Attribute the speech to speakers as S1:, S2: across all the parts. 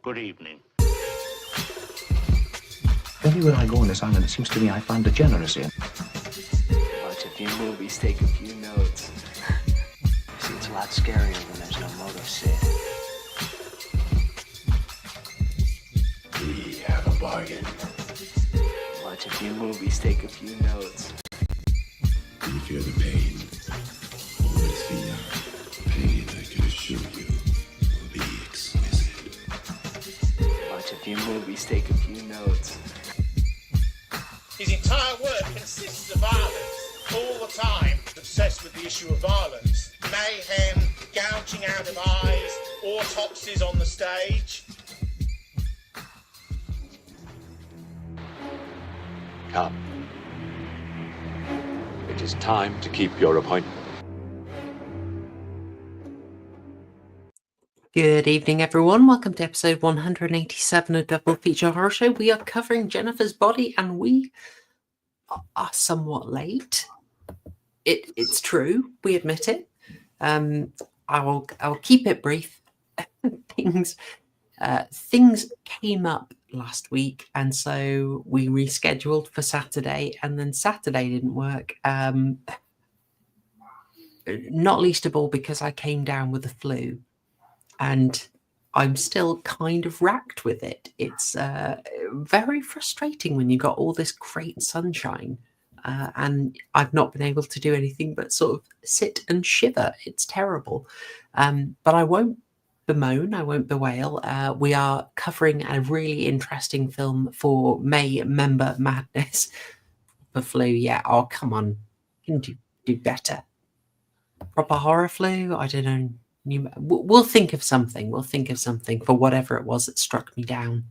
S1: Good evening.
S2: Everywhere I go on this island, it seems to me I find degeneracy.
S3: Watch a few movies, take a few notes. See, it's a lot scarier when there's no motive, Sid.
S4: We have a bargain.
S3: Watch a few movies, take a few notes.
S4: Do you feel the pain? Oh, it's the pain I can assure you will be exquisite.
S3: Watch a few movies, take a few notes.
S5: His entire work consists of violence, all the time, obsessed with the issue of violence. Mayhem, gouging out of eyes, autopsies on the stage.
S6: Come. It is time to keep your appointment.
S7: Good evening, everyone. Welcome to episode 187 of Double Feature Horror Show. We are covering Jennifer's Body, and we are somewhat late. It's true. We admit it. I'll keep it brief. Things came up last week, and so we rescheduled for Saturday, and then Saturday didn't work. Not least of all because I came down with the flu. And I'm still kind of racked with it. It's very frustrating when you got all this great sunshine and I've not been able to do anything but sort of sit and shiver. It's terrible. But I won't bemoan, I won't bewail. We are covering a really interesting film for May Member Madness. For flu, yeah. Oh, come on. You can do better. Proper horror flu? I don't know. We'll think of something. We'll think of something for whatever it was that struck me down.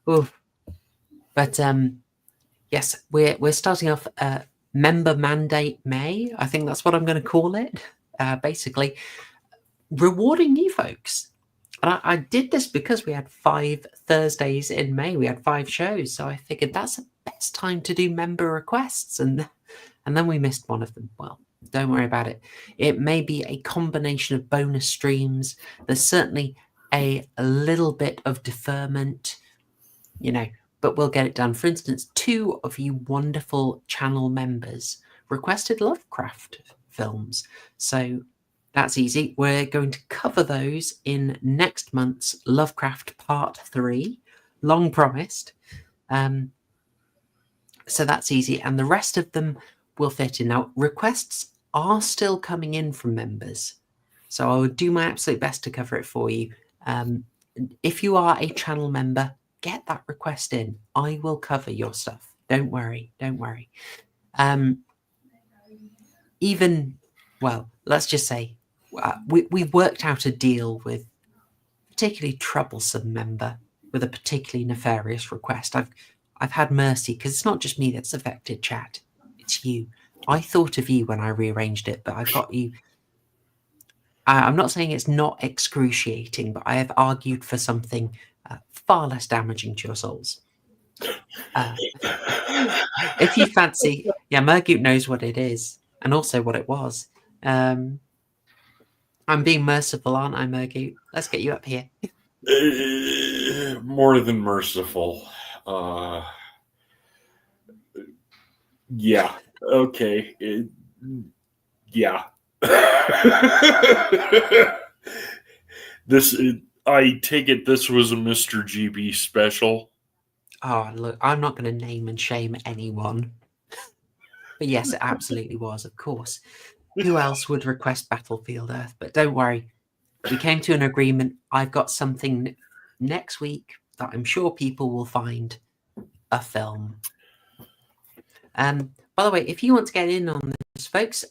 S7: Ooh. But yes, we're starting off Member Mandate May. I think that's what I'm going to call it. Basically, rewarding you folks. And I did this because we had 5 Thursdays in May. We had 5 shows, so I figured that's the best time to do member requests. And then we missed one of them. Well, don't worry about it. It may be a combination of bonus streams. There's certainly a little bit of deferment, but we'll get it done. For instance, 2 of you wonderful channel members requested Lovecraft films. So that's easy. We're going to cover those in next month's Lovecraft Part 3. Long promised. So that's easy. And the rest of them will fit in. Now, requests are still coming in from members, so I will do my absolute best to cover it for you. If you are a channel member, get that request in. I will cover your stuff. Don't worry. Let's just say we worked out a deal with a particularly troublesome member with a particularly nefarious request. I've had mercy, because it's not just me that's affected, chat. It's you. I thought of you when I rearranged it, but I've got you. I'm not saying it's not excruciating, but I have argued for something far less damaging to your souls. If you fancy, Murgoot knows what it is, and also what it was. I'm being merciful, aren't I, Murgoot? Let's get you up here.
S8: More than merciful. Yeah. Okay. Yeah. I take it this was a Mr. GB special.
S7: Oh, look, I'm not going to name and shame anyone. But yes, it absolutely was, of course. Who else would request Battlefield Earth? But don't worry. We came to an agreement. I've got something next week that I'm sure people will find a film. By the way, if you want to get in on this, folks,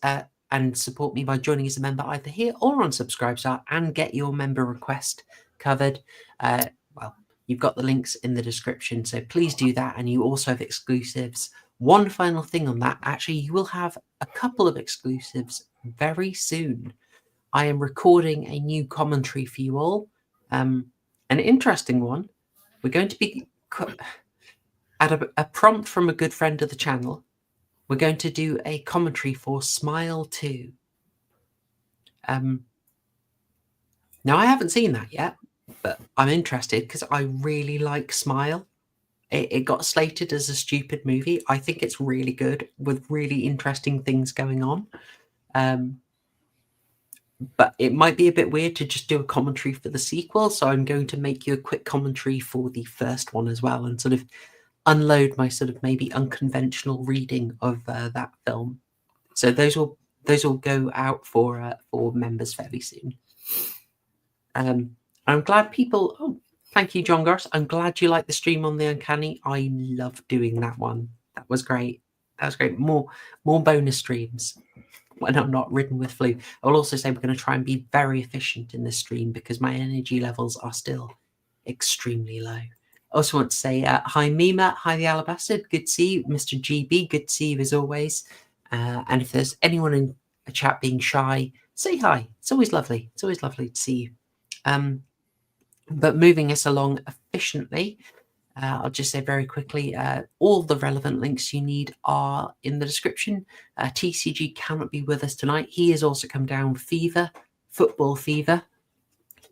S7: and support me by joining as a member either here or on Subscribestar and get your member request covered, you've got the links in the description, so please do that. And you also have exclusives. One final thing on that, actually, you will have a couple of exclusives very soon. I am recording a new commentary for you all, an interesting one. We're going to be at a prompt from a good friend of the channel. We're going to do a commentary for Smile 2. Now, I haven't seen that yet. but I'm interested because I really like Smile. It got slated as a stupid movie. I think it's really good with really interesting things going on. But it might be a bit weird to just do a commentary for the sequel, so I'm going to make you a quick commentary for the first one as well, and sort of unload my sort of maybe unconventional reading of that film. So those will go out for members fairly soon. I'm glad people. Oh, thank you, John Gross. I'm glad you like the stream on the Uncanny. I love doing that one. That was great. That was great. More bonus streams when I'm not ridden with flu. I will also say we're going to try and be very efficient in this stream because my energy levels are still extremely low. I also want to say hi, Mima. Hi, the Alabaster. Good to see you. Mr. GB, good to see you as always. And if there's anyone in a chat being shy, say hi. It's always lovely. It's always lovely to see you. But moving us along efficiently, I'll just say very quickly, all the relevant links you need are in the description. TCG cannot be with us tonight. He has also come down with fever, football fever.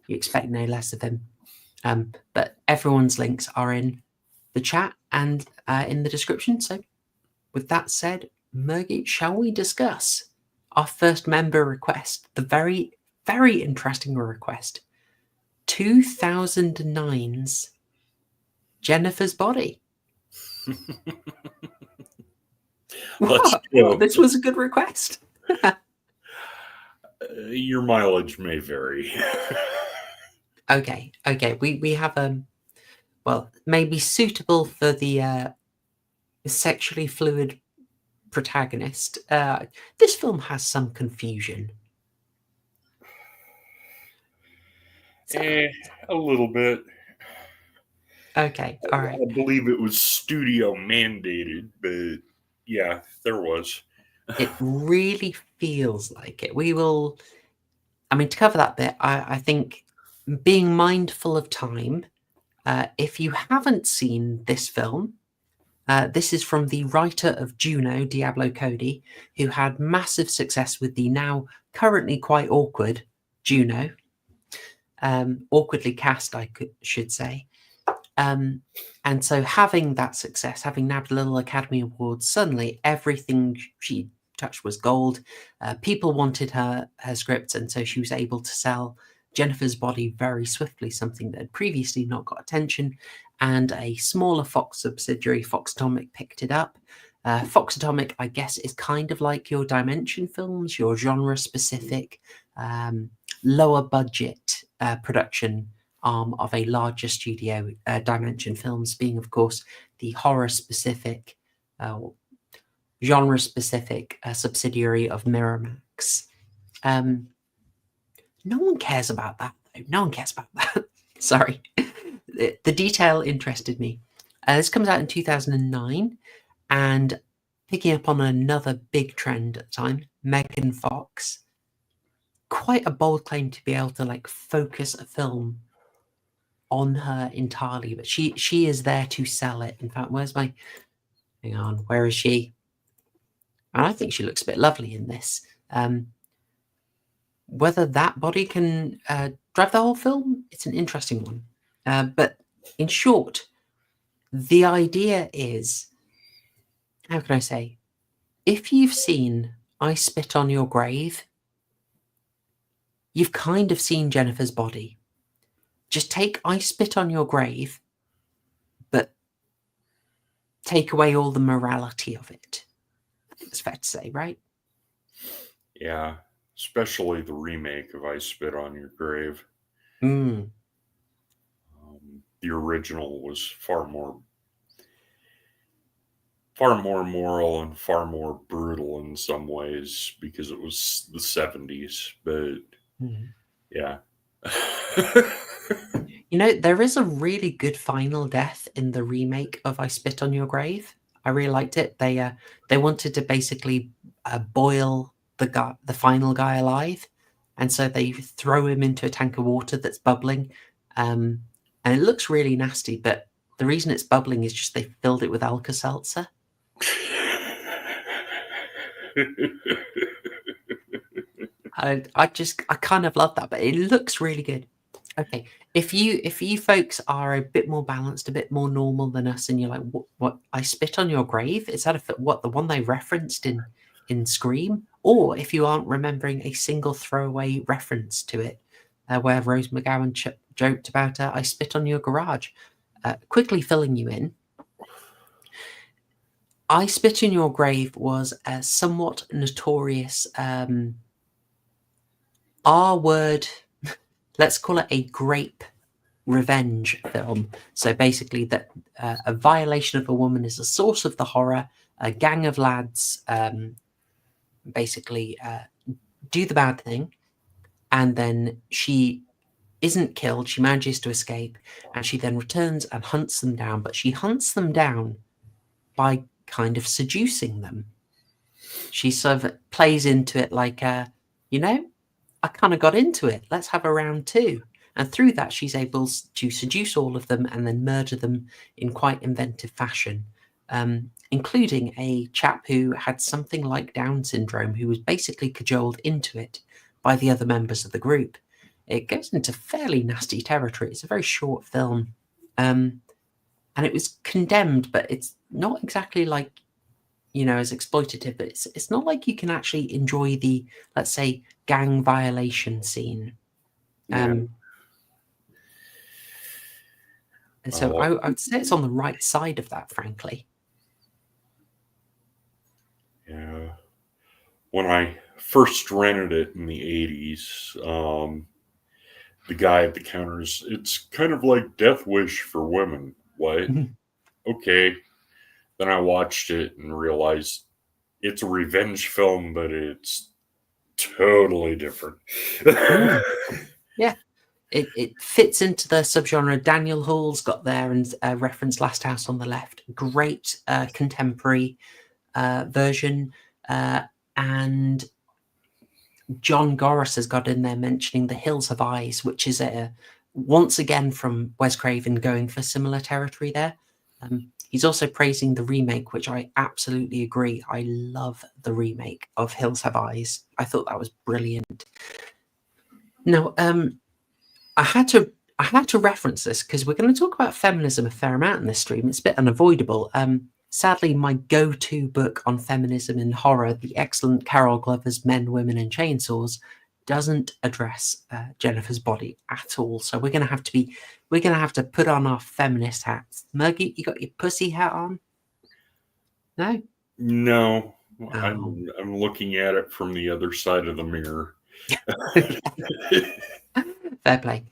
S7: You expect no less of him. But everyone's links are in the chat and in the description. So with that said, Murgoot, shall we discuss our first member request? The very, very interesting request. 2009's Jennifer's Body. What? This was a good request.
S8: Your mileage may vary.
S7: Okay. We have well, maybe suitable for the sexually fluid protagonist. This film has some confusion.
S8: A little bit.
S7: Okay, all right.
S8: I believe it was studio mandated, but yeah, there was.
S7: It really feels like it. We will. I mean, to cover that bit, I think being mindful of time. If you haven't seen this film, this is from the writer of Juno, Diablo Cody, who had massive success with the now currently quite awkward Juno. Awkwardly cast, should say. And so having that success, having nabbed a little Academy Award, suddenly everything she touched was gold. People wanted her script, and so she was able to sell Jennifer's Body very swiftly, something that had previously not got attention, and a smaller Fox subsidiary, Fox Atomic, picked it up. Fox Atomic, I guess, is kind of like your Dimension films, your genre-specific, lower budget production arm of a larger studio, Dimension Films being, of course, the horror-specific, genre-specific subsidiary of Miramax. No one cares about that, though. No one cares about that. Sorry. The detail interested me. This comes out in 2009, and picking up on another big trend at the time, Megan Fox. Quite a bold claim to be able to focus a film on her entirely, but she is there to sell it. In fact, hang on, where is she? And I think she looks a bit lovely in this. Whether that body can drive the whole film, it's an interesting one. But in short, the idea is, how can I say, if you've seen I Spit on Your Grave, you've kind of seen Jennifer's Body. Just take I Spit on Your Grave, but take away all the morality of it. I think it's fair to say, right?
S8: Yeah, especially the remake of I Spit on Your Grave.
S7: Mm.
S8: The original was far more moral and far more brutal in some ways because it was the 70s. But yeah.
S7: There is a really good final death in the remake of I Spit on Your Grave. I really liked it. They wanted to basically boil the final guy alive, and so they throw him into a tank of water that's bubbling, and it looks really nasty. But the reason it's bubbling is just they filled it with Alka-Seltzer. I kind of love that, but it looks really good. Okay, if you folks are a bit more balanced, a bit more normal than us, and you're like, what? I spit on your grave? Is that what the one they referenced in Scream? Or if you aren't remembering a single throwaway reference to it, where Rose McGowan joked about I spit on your garage, quickly filling you in. I spit in your grave was a somewhat notorious R-word. Let's call it a grape revenge film. So basically, that a violation of a woman is the source of the horror. A gang of lads basically do the bad thing, and then she isn't killed. She manages to escape, and she then returns and hunts them down. But she hunts them down by kind of seducing them. She sort of plays into it like, you know, I kind of got into it. Let's have a round two. And through that, she's able to seduce all of them and then murder them in quite inventive fashion, including a chap who had something like Down syndrome, who was basically cajoled into it by the other members of the group. It goes into fairly nasty territory. It's a very short film. And it was condemned, but it's not exactly like, you know, as exploitative, but it's not like you can actually enjoy the, let's say, gang violation scene. And so I would say it's on the right side of that, frankly.
S8: Yeah. When I first rented it in the 80s, the guy at the counters, it's kind of like Death Wish for women. What? Okay. Then I watched it and realized it's a revenge film, but it's totally different.
S7: Yeah. It fits into the subgenre. Daniel Hall's got there and referenced Last House on the Left. Great contemporary version. And John Goris has got in there mentioning The Hills Have Eyes, which is once again from Wes Craven going for similar territory there. He's also praising the remake, which I absolutely agree. I love the remake of Hills Have Eyes. I thought that was brilliant. Now, I had to reference this because we're going to talk about feminism a fair amount in this stream. It's a bit unavoidable. Sadly, my go-to book on feminism and horror, the excellent Carol Glover's Men, Women and Chainsaws, doesn't address Jennifer's body at all. So we're going to have to put on our feminist hats. Murgoot, you got your pussy hat on? No?
S8: No.
S7: Oh.
S8: I'm looking at it from the other side of the mirror.
S7: Fair play.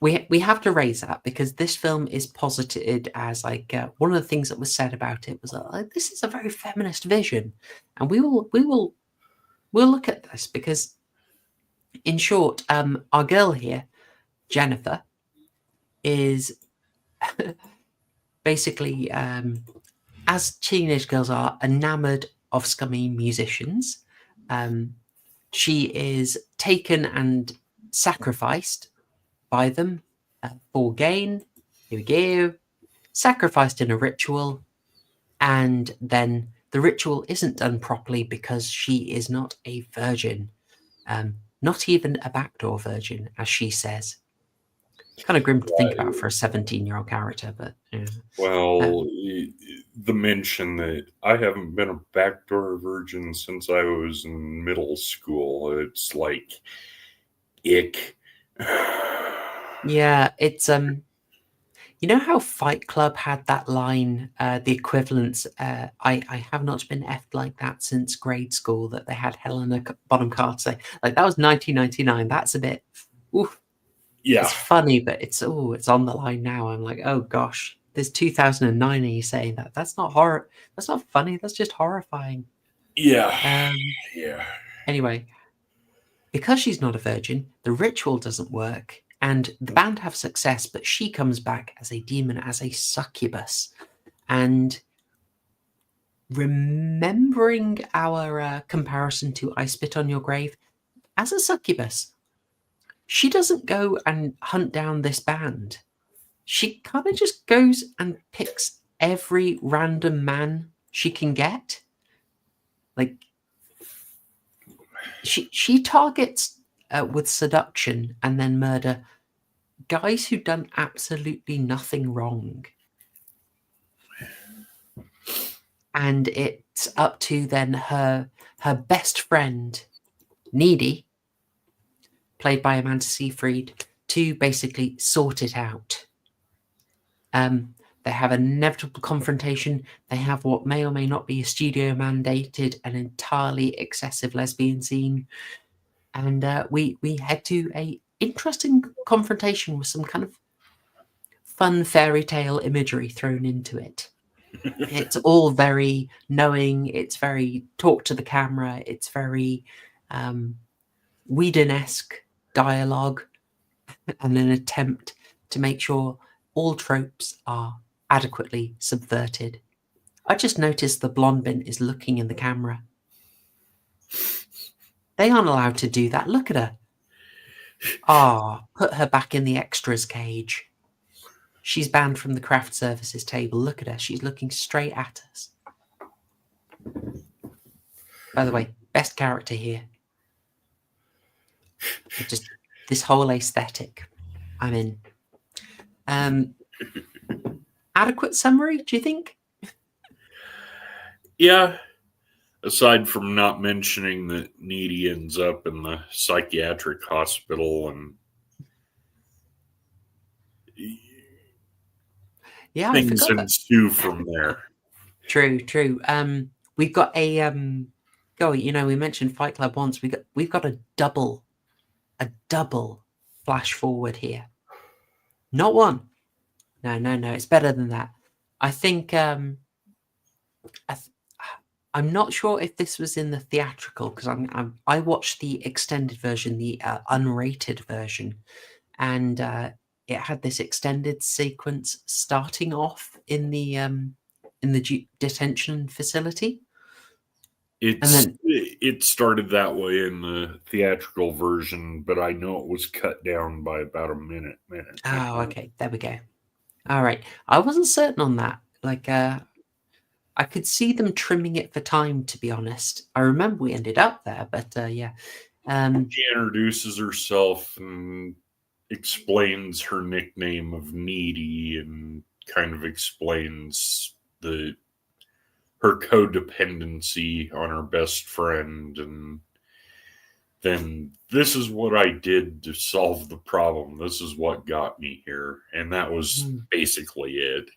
S7: We have to raise that because this film is posited as like one of the things that was said about it was this is a very feminist vision, and we'll look at this because, in short, our girl here, Jennifer, is basically, as teenage girls are, enamored of scummy musicians. She is taken and sacrificed by them for gain. Here we go. Sacrificed in a ritual, and then the ritual isn't done properly because she is not a virgin, not even a backdoor virgin, as she says. Kind of grim to think about for a 17-year-old character, but yeah.
S8: Well, the mention that I haven't been a backdoor virgin since I was in middle school, it's like ick.
S7: Yeah, it's you know how Fight Club had that line, the equivalents, I have not been effed like that since grade school, that they had Helena Bonham Carter say, like, that was 1999. That's a bit, oof.
S8: Yeah.
S7: It's funny, but it's on the line now. I'm like, oh gosh, there's 2009 and you saying that. That's not horror. That's not funny. That's just horrifying.
S8: Yeah. Yeah.
S7: Anyway, because she's not a virgin, the ritual doesn't work. And the band have success, but she comes back as a demon, as a succubus. And remembering our comparison to I Spit on Your Grave, as a succubus, she doesn't go and hunt down this band. She kind of just goes and picks every random man she can get. Like, she targets with seduction and then murder guys who've done absolutely nothing wrong. And it's up to then her best friend, Needy, played by Amanda Seyfried, to basically sort it out. They have an inevitable confrontation. They have what may or may not be a studio mandated and entirely excessive lesbian scene. And we head to a interesting confrontation with some kind of fun fairy tale imagery thrown into it. It's all very knowing. It's very talk to the camera. It's very Whedon-esque dialogue and an attempt to make sure all tropes are adequately subverted. I just noticed the blonde bin is looking in the camera. They aren't allowed to do that. Look at her. Put her back in the extras cage. She's banned from the craft services table. Look at her. She's looking straight at us. By the way, best character here. Just this whole aesthetic. I'm in. Adequate summary, do you think?
S8: Yeah. Aside from not mentioning that Needy ends up in the psychiatric hospital and things ensue from there.
S7: True. We've got a we mentioned Fight Club once. We've got a double flash forward here. Not one. No. It's better than that. I think I'm not sure if this was in the theatrical because I watched the extended version, the unrated version, and it had this extended sequence starting off in the detention facility.
S8: It started that way in the theatrical version, but I know it was cut down by about a minute.
S7: Oh, okay. There we go. All right. I wasn't certain on that. Like, I could see them trimming it for time, to be honest. I remember we ended up there, but yeah.
S8: She introduces herself and explains her nickname of Needy and kind of explains her codependency on her best friend, and then this is what I did to solve the problem. This is what got me here. And that was basically it.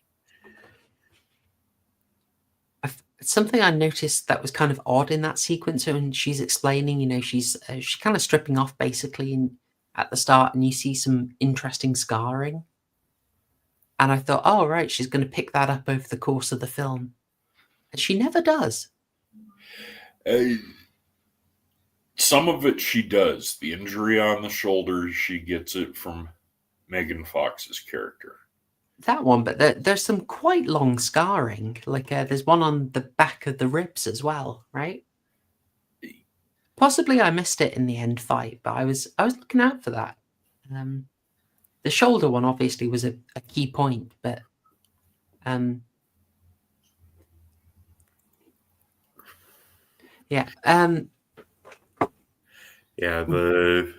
S7: Something I noticed that was kind of odd in that sequence when she's explaining, she's kind of stripping off basically at the start, and you see some interesting scarring. And I thought, oh, right, she's going to pick that up over the course of the film. And she never does.
S8: Some of it she does. The injury on the shoulder, she gets it from Megan Fox's character.
S7: That one, but there's some quite long scarring. Like there's one on the back of the ribs as well, right? Possibly I missed it in the end fight, but I was looking out for that. The shoulder one obviously was a key point, but yeah.
S8: It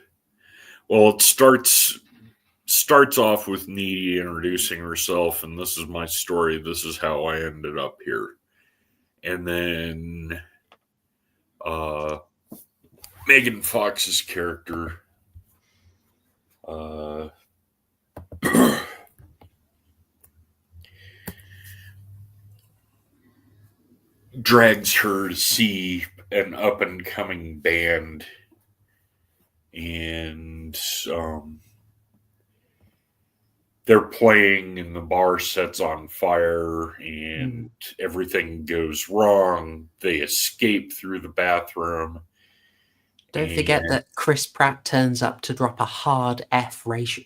S8: starts off with Needy introducing herself, and this is my story. This is how I ended up here. And then Megan Fox's character drags her to see an up-and-coming band, and they're playing and the bar sets on fire and everything goes wrong. They escape through the bathroom.
S7: Don't forget that Chris Pratt turns up to drop a hard F racial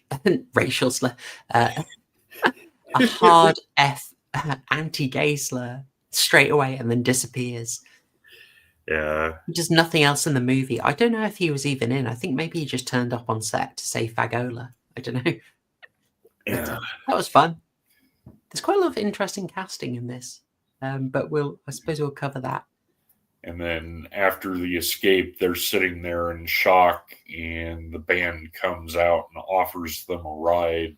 S7: slur, a hard F anti-gay slur straight away and then disappears.
S8: Yeah.
S7: Just nothing else in the movie. I don't know if he was even in. I think maybe he just turned up on set to say Fagola. I don't know.
S8: Yeah.
S7: That was fun. There's quite a lot of interesting casting in this. But I suppose we'll cover that
S8: And then after the escape, they're sitting there in shock, and the band comes out and offers them a ride.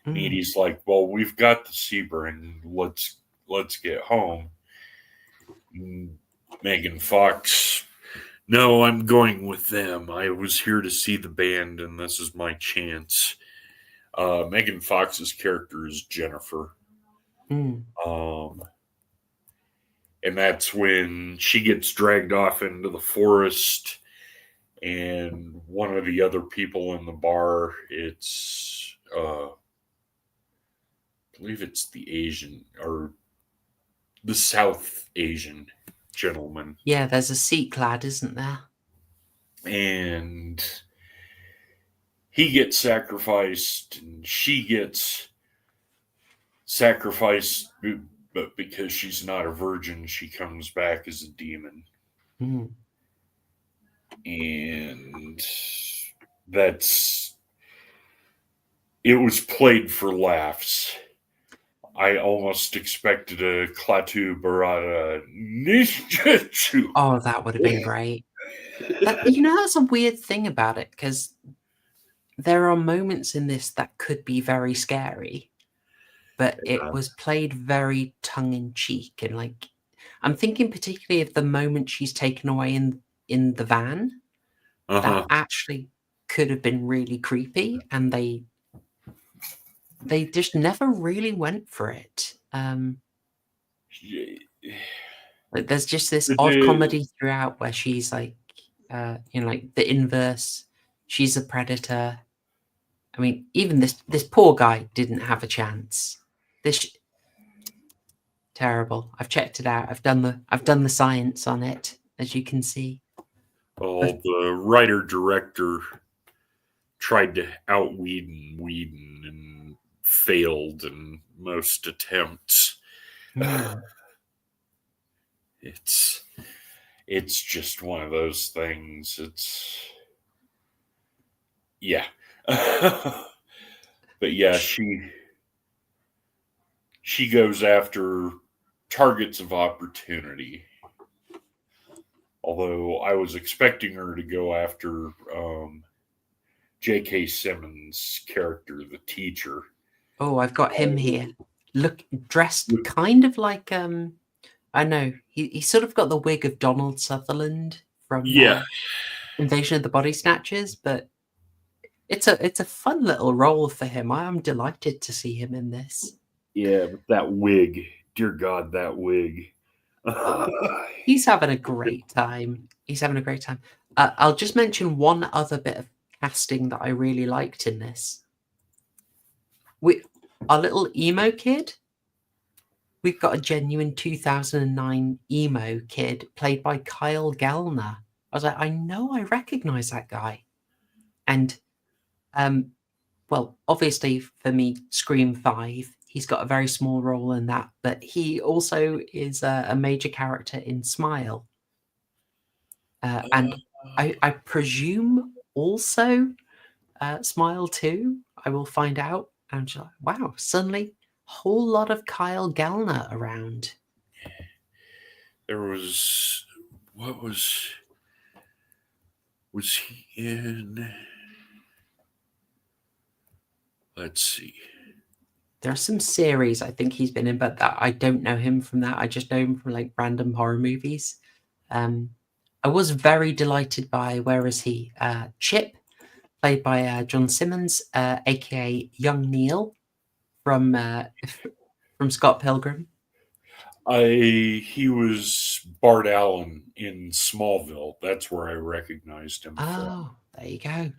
S8: And Needy's like, "Well, we've got the Sebring. Let's get home." And Megan Fox, "No, I'm going with them. I was here to see the band, and this is my chance." Megan Fox's character is Jennifer. And that's when she gets dragged off into the forest, and one of the other people in the bar, it's I believe it's the Asian or the South Asian gentleman.
S7: Yeah, there's a Sikh lad, isn't there?
S8: And he gets sacrificed, and she gets sacrificed, but because she's not a virgin, she comes back as a demon. And it was played for laughs. I almost expected a Klaatu Barada ninjutsu.
S7: Oh, that would have been great. That's a weird thing about it, because there are moments in this that could be very scary, but it was played very tongue-in-cheek. And like, I'm thinking particularly of the moment she's taken away in the van. That actually could have been really creepy, and they just never really went for it. Like, there's just this odd comedy throughout where she's like, like the inverse. She's a predator. I mean, even this poor guy didn't have a chance. Terrible. I've checked it out. I've done the science on it, as you can see.
S8: Well, the writer-director tried to out-Whedon and failed in most attempts. It's just one of those things. But yeah, she goes after targets of opportunity. Although I was expecting her to go after J.K. Simmons' character, the teacher.
S7: Oh, I've got him here. Look, dressed kind of like I know he's sort of got the wig of Donald Sutherland from Invasion of the Body Snatchers, but it's a fun little role for him. I am delighted to see him in this.
S8: Yeah, but that wig, dear God, that wig.
S7: He's having a great time. I'll just mention one other bit of casting that I really liked in this. Our little emo kid. We've got a genuine 2009 emo kid played by Kyle Gallner. I was like, I know I recognize that guy. And, well, obviously for me, Scream 5, he's got a very small role in that, but he also is a major character in Smile. And I presume also Smile 2, I will find out. And I'm just like, wow, suddenly whole lot of Kyle Gallner around.
S8: There was he in? Let's see.
S7: There are some series I think he's been in, but that I don't know him from that. I just know him from like random horror movies. I was very delighted by Where Is He? Chip, played by John Simmons, aka Young Neil from Scott Pilgrim.
S8: He was Bart Allen in Smallville. That's where I recognized him from.
S7: There you go.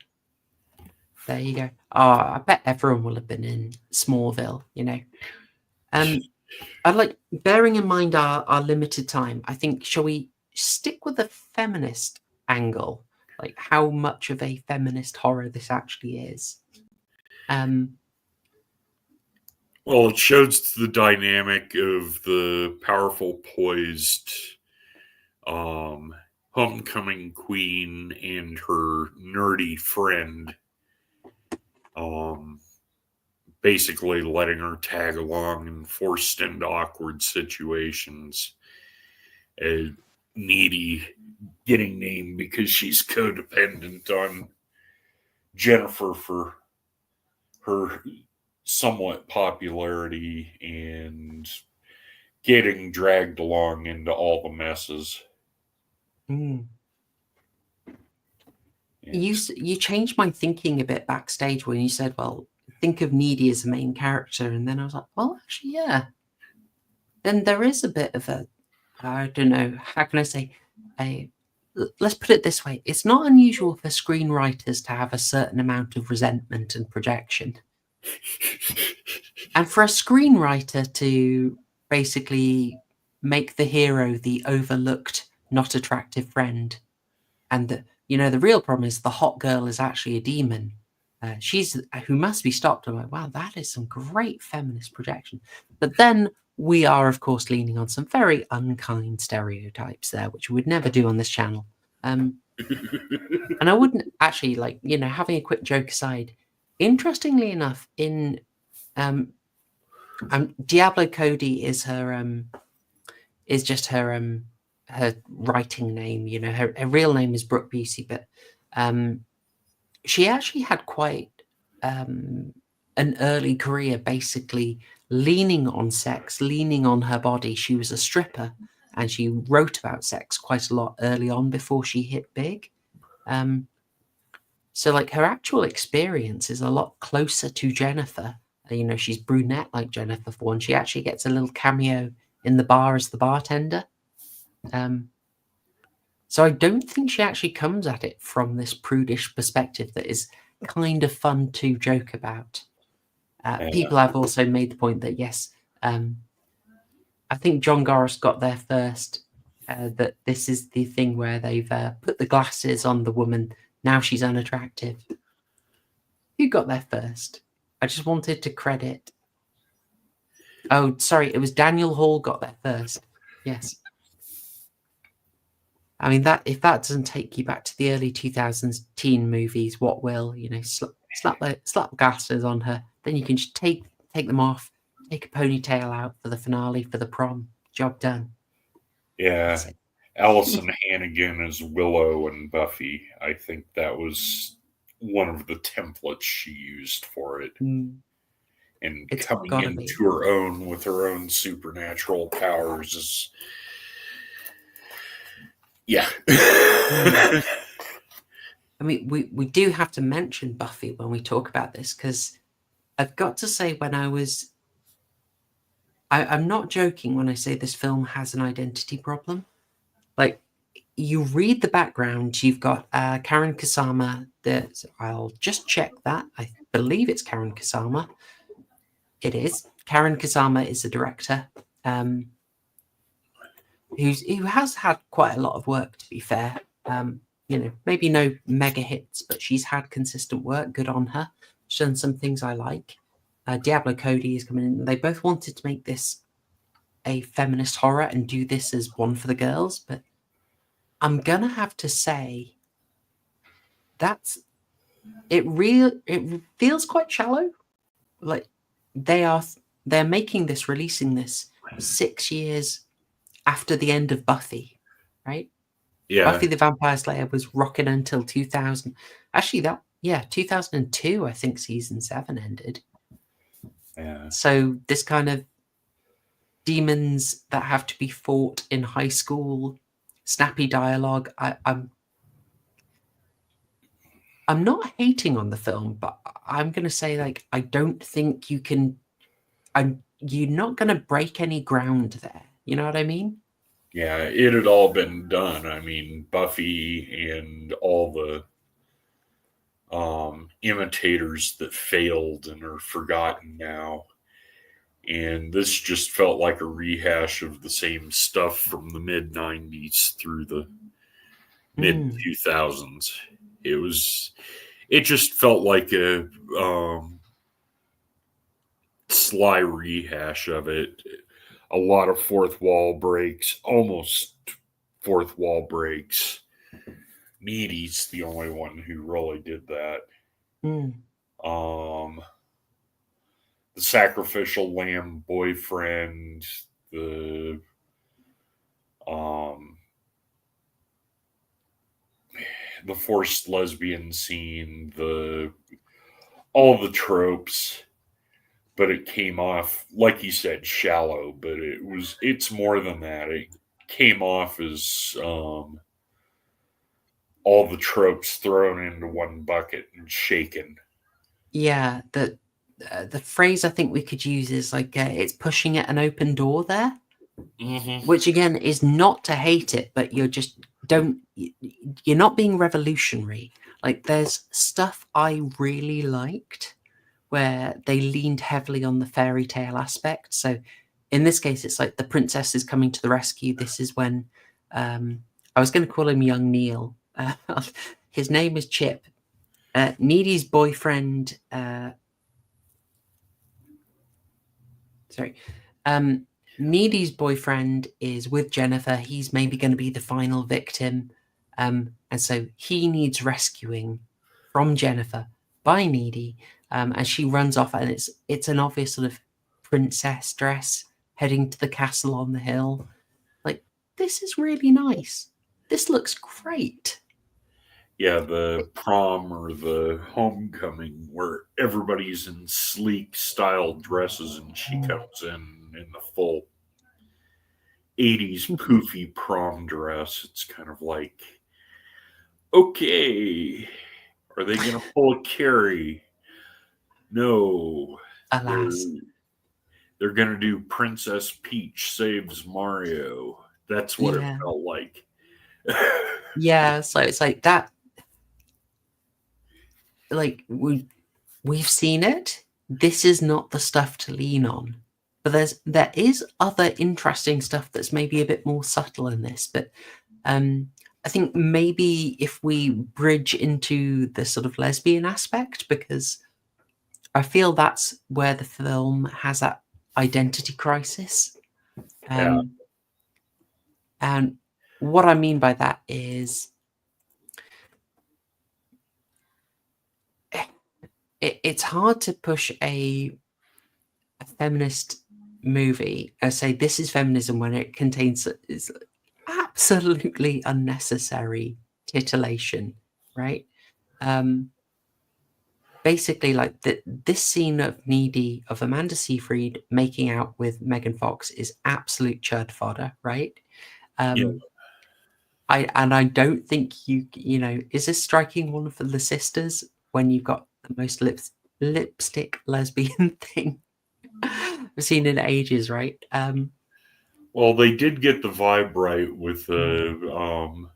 S7: Oh, I bet everyone will have been in Smallville, I'd like, bearing in mind our limited time, I think, shall we stick with the feminist angle? Like how much of a feminist horror this actually is.
S8: Well, it shows the dynamic of the powerful, poised homecoming queen and her nerdy friend, basically letting her tag along and forced into awkward situations. Needy getting named because she's codependent on Jennifer for her somewhat popularity and getting dragged along into all the messes.
S7: Mm.
S8: And
S7: You changed my thinking a bit backstage when you said, well, think of Needy as the main character. And then I was like, well, actually, yeah. Then there is a bit of a, I don't know, how can I say, let's put it this way. It's not unusual for screenwriters to have a certain amount of resentment and projection. And for a screenwriter to basically make the hero the overlooked, not attractive friend, and the real problem is the hot girl is actually a demon. She's who must be stopped. I'm like, wow, that is some great feminist projection. But then we are, of course, leaning on some very unkind stereotypes there, which we would never do on this channel. And I wouldn't actually having a quick joke aside. Interestingly enough, in Diablo Cody is her just her writing name. Her real name is Brooke Busey, but she actually had quite an early career, basically leaning on sex, leaning on her body. She was a stripper, and she wrote about sex quite a lot early on before she hit big. So her actual experience is a lot closer to Jennifer. She's brunette like Jennifer for one. She actually gets a little cameo in the bar as the bartender. So I don't think she actually comes at it from this prudish perspective that is kind of fun to joke about. People have also made the point that, yes, I think John Goris got there first, that this is the thing where they've put the glasses on the woman. Now she's unattractive. Who got there first? I just wanted to credit. Oh, sorry, it was Daniel Hall got there first. Yes. I mean, that if that doesn't take you back to the early 2000s teen movies, what will? Slap glasses on her, then you can just take them off, take a ponytail out for the finale for the prom. Job done.
S8: yeah, Allison Hannigan as Willow and Buffy. I think that was one of the templates she used for it. And
S7: It's
S8: coming
S7: gotta
S8: into
S7: be.
S8: her own with her own supernatural powers is, yeah.
S7: I mean, we do have to mention Buffy when we talk about this, because I've got to say, when I'm not joking when I say this film has an identity problem. You read the background, you've got Karen Kusama. I'll just check that. I believe it's Karen Kusama. It is. Karen Kusama is the director, who has had quite a lot of work, to be fair. Maybe no mega hits, but she's had consistent work. Good on her. She's done some things I like. Diablo Cody is coming in. They both wanted to make this a feminist horror and do this as one for the girls, but I'm gonna have to say it feels quite shallow. They're making this, releasing this 6 years after the end of Buffy, right?
S8: Yeah.
S7: Buffy the Vampire Slayer was rocking until 2000. Actually, 2002, I think season 7 ended.
S8: Yeah.
S7: So this kind of demons that have to be fought in high school, snappy dialogue. I'm not hating on the film, but I'm going to say, I don't think you can. You're not going to break any ground there. You know what I mean?
S8: Yeah, it had all been done. I mean, Buffy and all the imitators that failed and are forgotten now. And this just felt like a rehash of the same stuff from the mid 90s through the mid 2000s. It just felt like a sly rehash of it. A lot of fourth wall breaks, almost fourth wall breaks. Needy's the only one who really did that. The sacrificial lamb boyfriend, the the forced lesbian scene, all the tropes, but it came off, like you said, shallow, but it's more than that. It came off as all the tropes thrown into one bucket and shaken.
S7: Yeah, the phrase I think we could use is like it's pushing at an open door there, which again is not to hate it, but you're not being revolutionary. Like there's stuff I really liked where they leaned heavily on the fairy tale aspect. So in this case, it's like the princess is coming to the rescue. This is when I was going to call him young Neil. His name is Chip. Needy's boyfriend. Needy's boyfriend is with Jennifer. He's maybe going to be the final victim. And so he needs rescuing from Jennifer by Needy. And she runs off, and it's an obvious sort of princess dress heading to the castle on the hill. Like, this is really nice. This looks great.
S8: Yeah, the prom or the homecoming where everybody's in sleek style dresses and she comes in the full 80s poofy prom dress. It's kind of like, okay, are they going to pull a Carrie? No.
S7: Alas.
S8: They're going to do Princess Peach Saves Mario. That's what it felt like.
S7: Yeah, so it's like that. Like we've seen it. This is not the stuff to lean on. But there is other interesting stuff that's maybe a bit more subtle in this. But I think maybe if we bridge into the sort of lesbian aspect, because I feel that's where the film has that identity crisis. And what I mean by that is it's hard to push a feminist movie and say this is feminism when it contains is absolutely unnecessary titillation, right? Basically, like this scene of Needy, of Amanda Seyfried making out with Megan Fox is absolute churd fodder, right? I don't think you know, is this striking one for the sisters when you've got the most lipstick lesbian thing I've seen in ages, right?
S8: Well, they did get the vibe right with the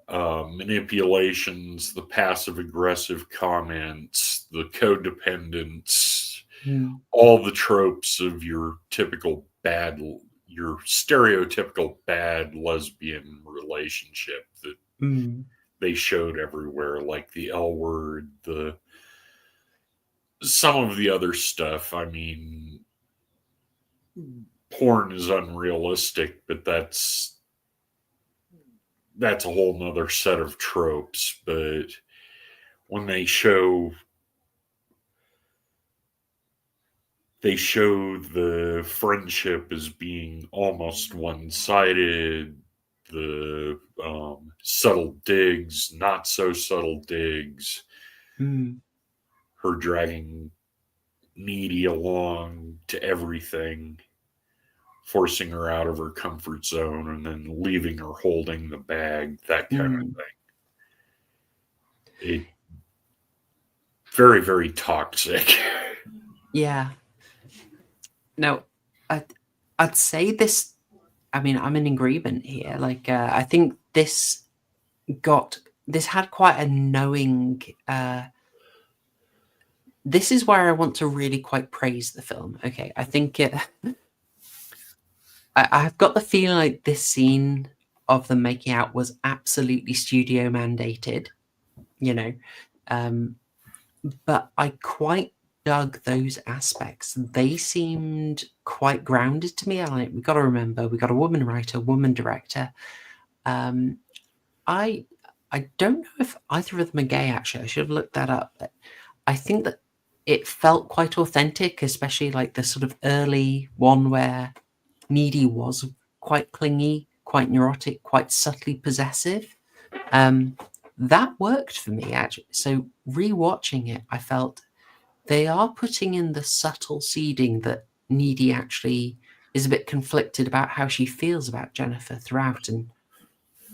S8: manipulations, the passive aggressive comments, the codependence, all the tropes of your stereotypical bad lesbian relationship that they showed everywhere, like the L word, some of the other stuff. I mean, porn is unrealistic, but that's a whole nother set of tropes. But when they show the friendship as being almost one-sided, the subtle digs, not so subtle digs, her dragging Needy along to everything, forcing her out of her comfort zone, and then leaving her holding the bag, that kind of thing. Very, very toxic.
S7: Yeah. No, I'd say this. I mean, I'm in agreement here. Like, I think this had quite a knowing. This is where I want to really quite praise the film. Okay, I think I've got the feeling like this scene of them making out was absolutely studio mandated, you know, but I quite dug those aspects. They seemed quite grounded to me. Like, we got to remember, we got a woman writer, woman director. I don't know if either of them are gay. Actually, I should have looked that up. But I think that it felt quite authentic, especially like the sort of early one where Needy was quite clingy, quite neurotic, quite subtly possessive. That worked for me, actually. So rewatching it, I felt they are putting in the subtle seeding that Needy actually is a bit conflicted about how she feels about Jennifer throughout, and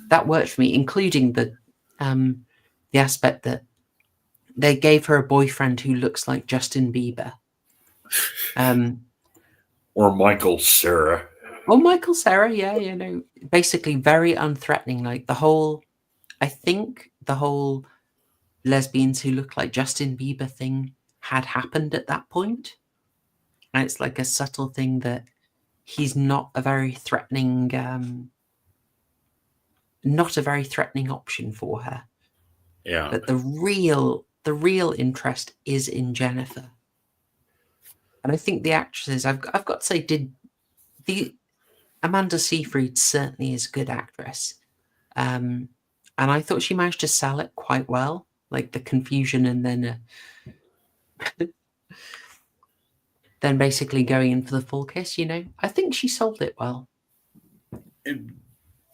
S7: that worked for me, including the aspect that they gave her a boyfriend who looks like Justin Bieber.
S8: Or Michael Cera.
S7: Oh, Michael Cera, yeah, basically very unthreatening. Like I think the whole lesbians who look like Justin Bieber thing had happened at that point. And it's like a subtle thing that he's not a very threatening option for her.
S8: Yeah.
S7: But the real interest is in Jennifer. And I think the actresses, I've got to say, Amanda Seyfried certainly is a good actress. And I thought she managed to sell it quite well, like the confusion and then then basically going in for the full kiss, I think she sold it well.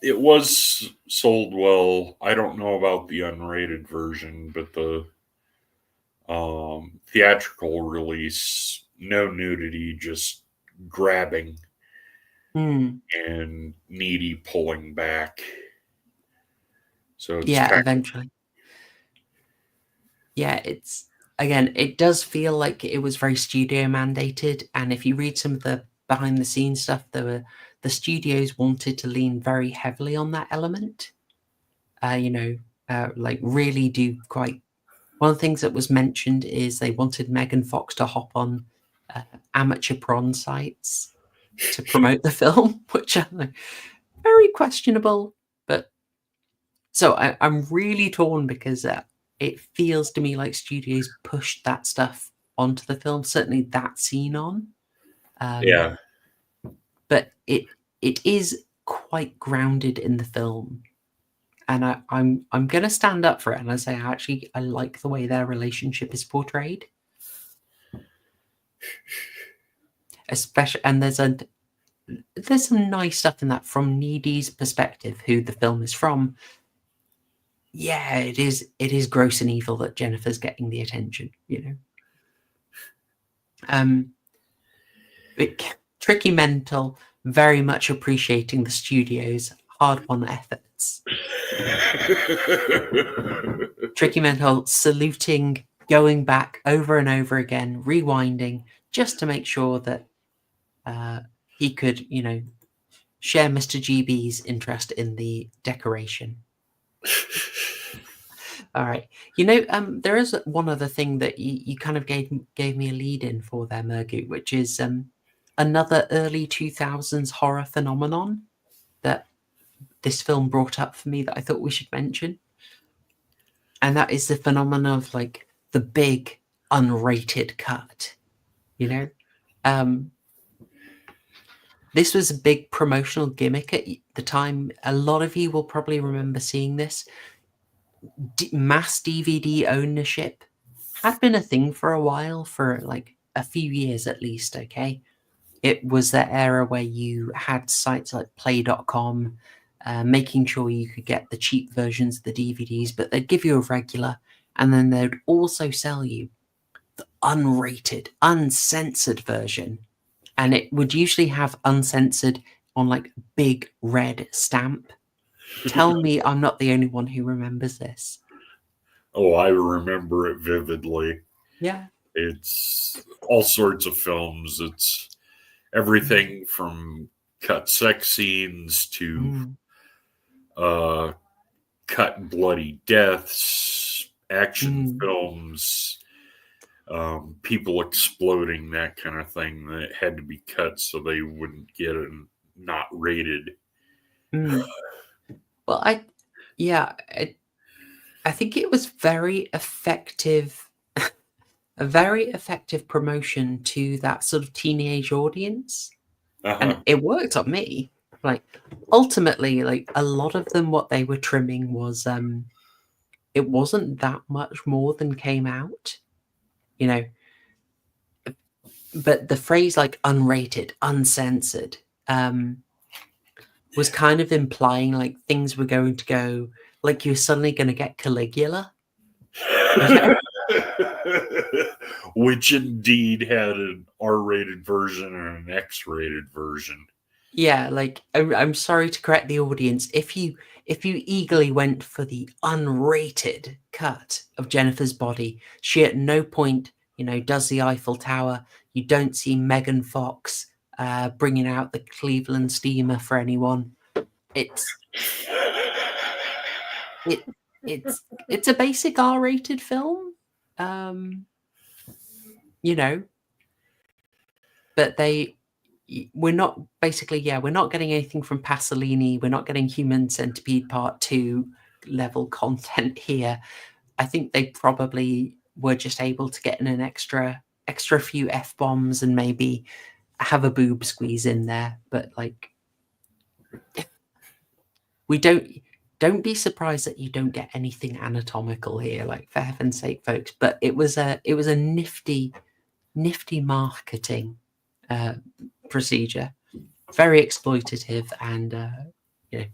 S8: It was sold well. I don't know about the unrated version, but the theatrical release, no nudity, just grabbing and Needy pulling back. So it's
S7: eventually. Yeah, it does feel like it was very studio mandated, and if you read some of the behind the scenes stuff, the studios wanted to lean very heavily on that element. Like really do quite. One of the things that was mentioned is they wanted Megan Fox to hop on amateur prawn sites to promote the film, which are very questionable. But so I'm really torn because it feels to me like studios pushed that stuff onto the film. Certainly that scene on.
S8: Yeah.
S7: But it is quite grounded in the film. And I'm going to stand up for it, and I say I like the way their relationship is portrayed, especially. And there's some nice stuff in that from Needy's perspective, who the film is from. Yeah, it is gross and evil that Jennifer's getting the attention, Tricky Mental very much appreciating the studio's hard-won efforts. Tricky Mental saluting, going back over and over again, rewinding, just to make sure that he could, share Mr. GB's interest in the decoration. All right. There is one other thing that you kind of gave me a lead in for there, Murgoot, which is another early 2000s horror phenomenon that this film brought up for me that I thought we should mention. And that is the phenomenon of like the big unrated cut, This was a big promotional gimmick at the time. A lot of you will probably remember seeing this. Mass DVD ownership had been a thing for a while, for like a few years at least, okay? It was that era where you had sites like play.com making sure you could get the cheap versions of the DVDs, but they'd give you a regular, and then they'd also sell you the unrated, uncensored version. And it would usually have uncensored on like big red stamp. Tell me I'm not the only one who remembers this.
S8: Oh, I remember it vividly.
S7: Yeah.
S8: It's all sorts of films. It's everything from cut sex scenes to cut bloody deaths, action films, people exploding, that kind of thing, that had to be cut so they wouldn't get it not rated.
S7: Well, I think it was very effective, a very effective promotion to that sort of teenage audience. And it worked on me. Like, ultimately, like a lot of them, what they were trimming was, it wasn't that much more than came out, but the phrase like unrated, uncensored, was kind of implying like things were going to go, like you're suddenly going to get Caligula.
S8: Which indeed had an R-rated version and an X-rated version.
S7: Yeah, like I'm sorry to correct the audience. If you eagerly went for the unrated cut of Jennifer's body, she at no point, does the Eiffel Tower. You don't see Megan Fox bringing out the Cleveland steamer for anyone. It's a basic R-rated film, but we're not getting anything from Pasolini. We're not getting Human Centipede Part 2 level content here. I think they probably were just able to get in an extra few F-bombs and maybe have a boob squeeze in there. But like, we don't be surprised that you don't get anything anatomical here, like, for heaven's sake, folks. But it was a nifty marketing procedure, very exploitative, and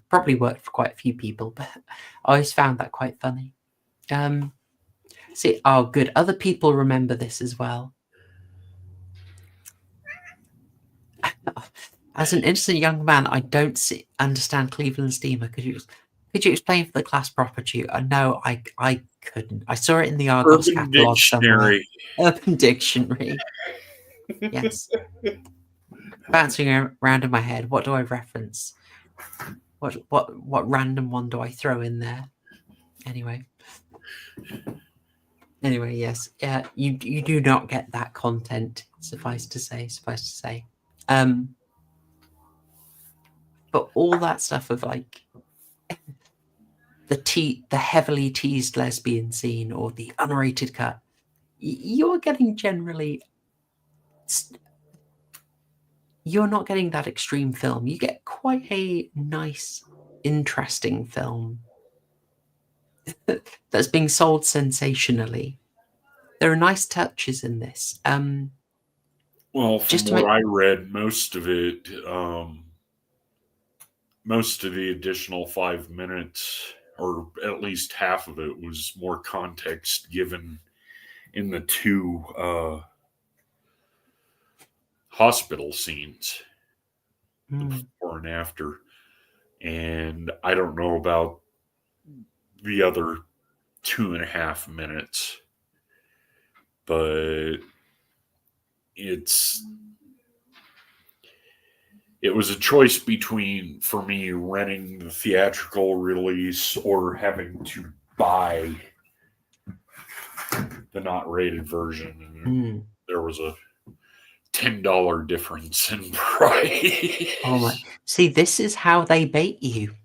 S7: probably worked for quite a few people, but I always found that quite funny. Oh good, other people remember this as well. As an innocent young man, I don't understand Cleveland steamer. Could you explain for the class property? No, I couldn't. I saw it in the Argos
S8: Urban
S7: catalog somewhere.
S8: Dictionary.
S7: Urban Dictionary. Yes. Bouncing around in my head. What do I reference? What random one do I throw in there? Anyway, yes. You do not get that content. Suffice to say. But all that stuff of like the heavily teased lesbian scene or the unrated cut, you're getting generally. You're not getting that extreme film. You get quite a nice, interesting film that's being sold sensationally. There are nice touches in this.
S8: Well, from what I read, most of it, most of the additional 5 minutes, or at least half of it, was more context given in the two hospital scenes, the before and after. And I don't know about the other 2.5 minutes, but it was a choice between, for me, renting the theatrical release or having to buy the not rated version. And there was a $10 difference in price.
S7: Oh my! See, this is how they bait you.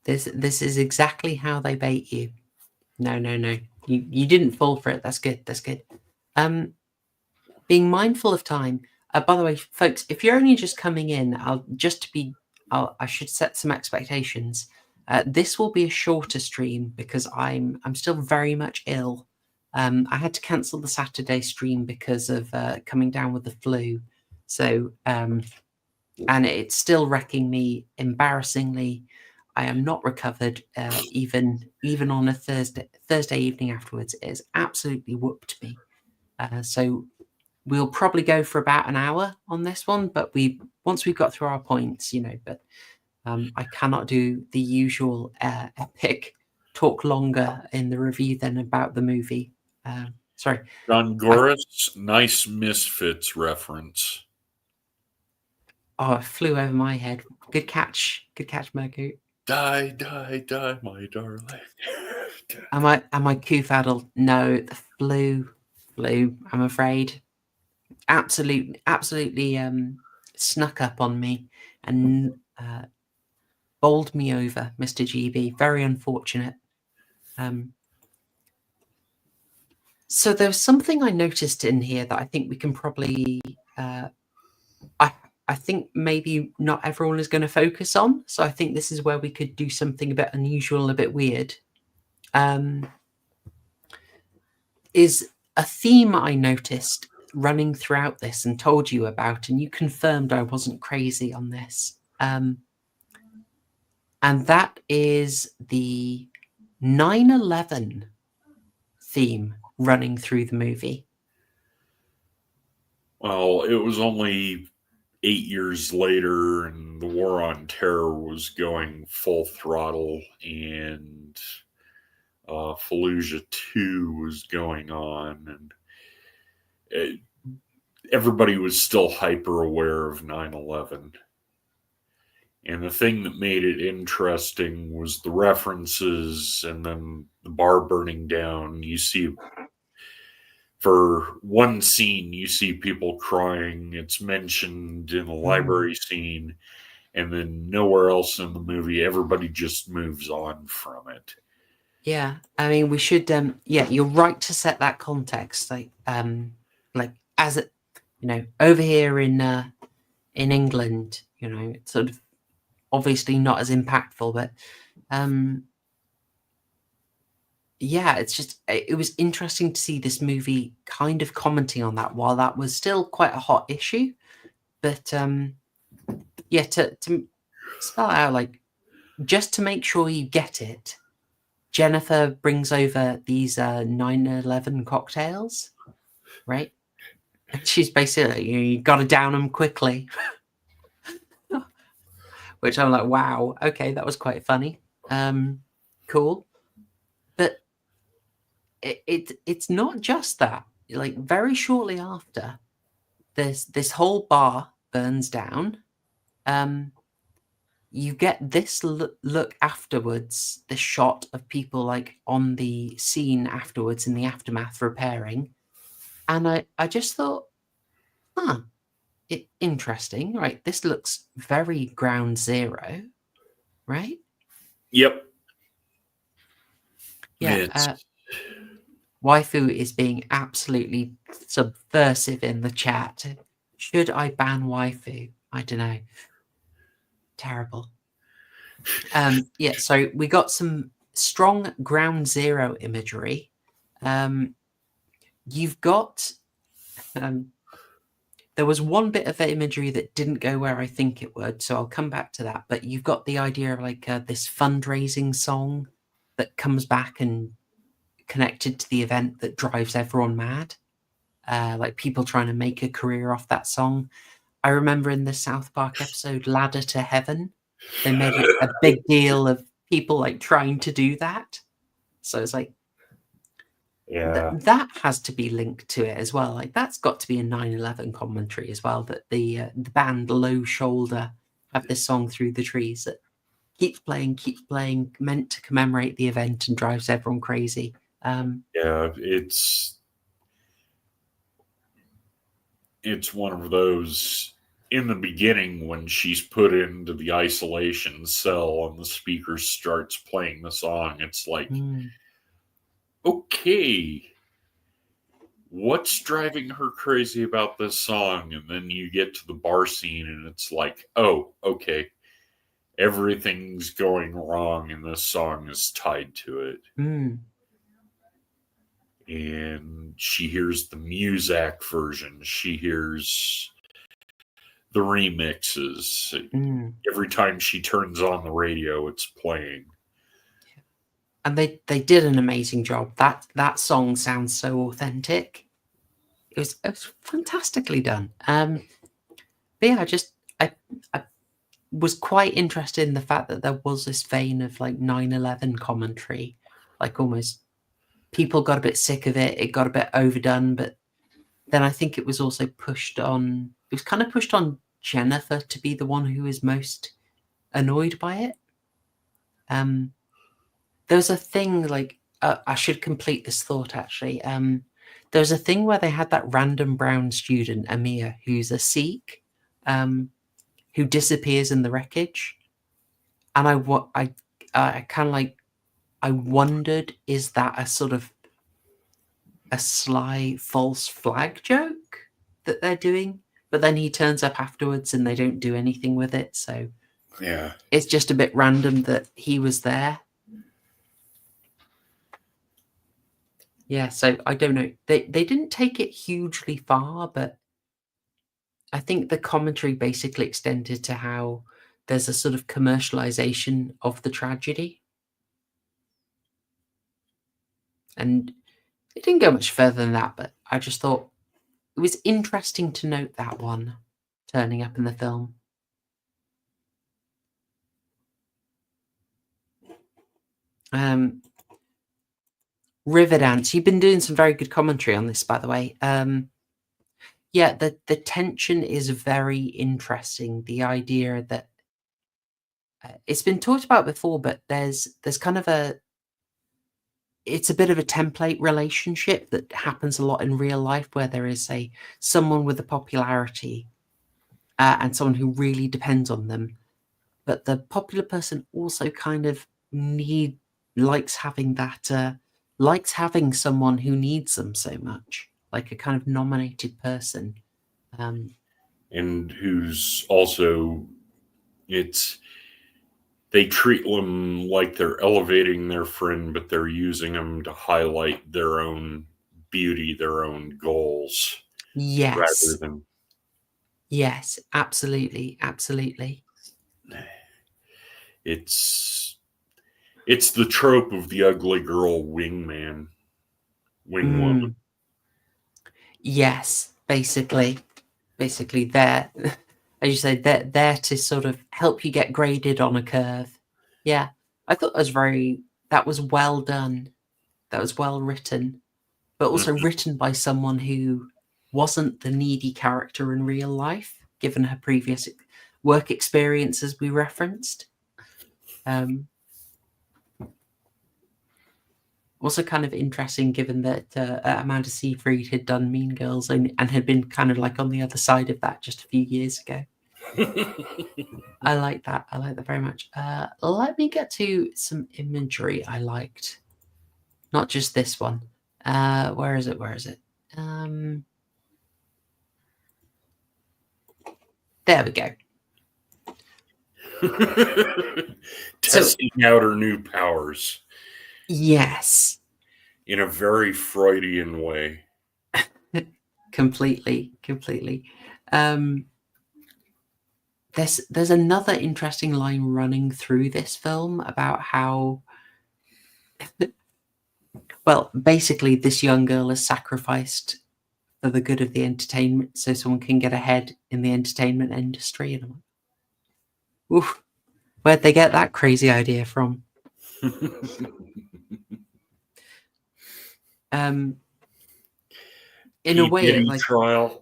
S7: This is exactly how they bait you. No. You didn't fall for it. That's good. Being mindful of time. By the way, folks, if you're only just coming in, I should set some expectations. This will be a shorter stream because I'm still very much ill. I had to cancel the Saturday stream because of coming down with the flu. So, and it's still wrecking me embarrassingly. I am not recovered, even on a Thursday evening afterwards. It has absolutely whooped me. So we'll probably go for about an hour on this one, but once we've got through our points, but I cannot do the usual epic talk longer in the review than about the movie. Sorry.
S8: John Goris, nice Misfits reference.
S7: Oh, it flew over my head. Good catch, Murgoot.
S8: Die, my darling.
S7: Am I coo-faddled? No, the flu. I'm afraid. Absolutely snuck up on me and bowled me over, Mr. GB. Very unfortunate. So there's something I noticed in here that I think we can probably. I think maybe not everyone is going to focus on. So I think this is where we could do something a bit unusual, a bit weird. Is a theme I noticed running throughout this and told you about, and you confirmed I wasn't crazy on this. And that is the 9/11 theme running through the movie.
S8: Well, it was only 8 years later, and the War on Terror was going full throttle, and Fallujah 2 was going on, and everybody was still hyper aware of 9/11. And the thing that made it interesting was the references, and then the bar burning down. You see, for one scene, you see people crying. It's mentioned in the library scene, and then nowhere else in the movie. Everybody just moves on from it.
S7: Yeah, I mean, we should. Yeah, you're right to set that context. Like as it, over here in England, it's sort of obviously not as impactful, but yeah, it's just it was interesting to see this movie kind of commenting on that while that was still quite a hot issue. But yeah, to spell it out, like, just to make sure you get it, Jennifer brings over these 9/11 cocktails, right? And she's basically, you got to down them quickly. Which I'm like, wow, okay, that was quite funny. Cool. But it's not just that. Like, very shortly after, this whole bar burns down. You get this look afterwards, this shot of people like on the scene afterwards in the aftermath repairing. And I just thought, interesting, right? This looks very Ground Zero, right?
S8: Yep.
S7: Yeah. Waifu is being absolutely subversive in the chat. Should I ban waifu? I don't know. Terrible. Yeah, so we got some strong Ground Zero imagery. You've got there was one bit of imagery that didn't go where I think it would, so I'll come back to that. But you've got the idea of like this fundraising song that comes back and connected to the event that drives everyone mad. Like people trying to make a career off that song. I remember in the South Park episode Ladder to Heaven, they made a big deal of people like trying to do that. So it's like,
S8: yeah,
S7: that has to be linked to it as well. Like that's got to be a 9/11 commentary as well. That the band Low Shoulder have this song Through the Trees that keeps playing, meant to commemorate the event and drives everyone crazy.
S8: Yeah, it's one of those. In the beginning, when she's put into the isolation cell and the speaker starts playing the song, it's like, okay, what's driving her crazy about this song? And then you get to the bar scene and it's like, oh, okay, everything's going wrong and this song is tied to it. And she hears the Muzak version. She hears the remixes. Every time she turns on the radio, it's playing.
S7: And they did an amazing job. That song sounds so authentic. It was fantastically done. But yeah, I was quite interested in the fact that there was this vein of like 9/11 commentary, like almost people got a bit sick of it. It got a bit overdone, but then I think it was also pushed on. It was kind of pushed on Jennifer to be the one who is most annoyed by it. There's a thing like I should complete this thought actually. There's a thing where they had that random brown student Amir, who's a Sikh, who disappears in the wreckage, and I kind of like I wondered, is that a sort of a sly false flag joke that they're doing? But then he turns up afterwards and they don't do anything with it. So
S8: yeah,
S7: it's just a bit random that he was there. Yeah, so I don't know. They didn't take it hugely far, but I think the commentary basically extended to how there's a sort of commercialization of the tragedy. And it didn't go much further than that, but I just thought it was interesting to note that one turning up in the film. Riverdance, you've been doing some very good commentary on this, by the way. Yeah, the tension is very interesting. The idea that it's been talked about before, but there's kind of it's a bit of a template relationship that happens a lot in real life, where there is someone with a popularity and someone who really depends on them, but the popular person also kind of likes having someone who needs them so much, like a kind of nominated person,
S8: and who's also they treat them like they're elevating their friend, but they're using them to highlight their own beauty, their own goals.
S7: Yes.
S8: Rather than...
S7: Yes, absolutely.
S8: It's the trope of the ugly girl wingman, wingwoman.
S7: Yes, basically they're, as you say, they're there to sort of help you get graded on a curve. Yeah, I thought that was well done. That was well written, but also written by someone who wasn't the needy character in real life, given her previous work experiences we referenced. Also kind of interesting, given that Amanda Seyfried had done Mean Girls and had been kind of like on the other side of that just a few years ago. I like that very much. Let me get to some imagery I liked. Not just this one. Where is it? There we go.
S8: Testing out her new powers.
S7: Yes.
S8: In a very Freudian way.
S7: Completely. There's another interesting line running through this film about how, well, basically this young girl is sacrificed for the good of the entertainment so someone can get ahead in the entertainment industry. And I'm like, oof, where'd they get that crazy idea from? In a way, like
S8: trial.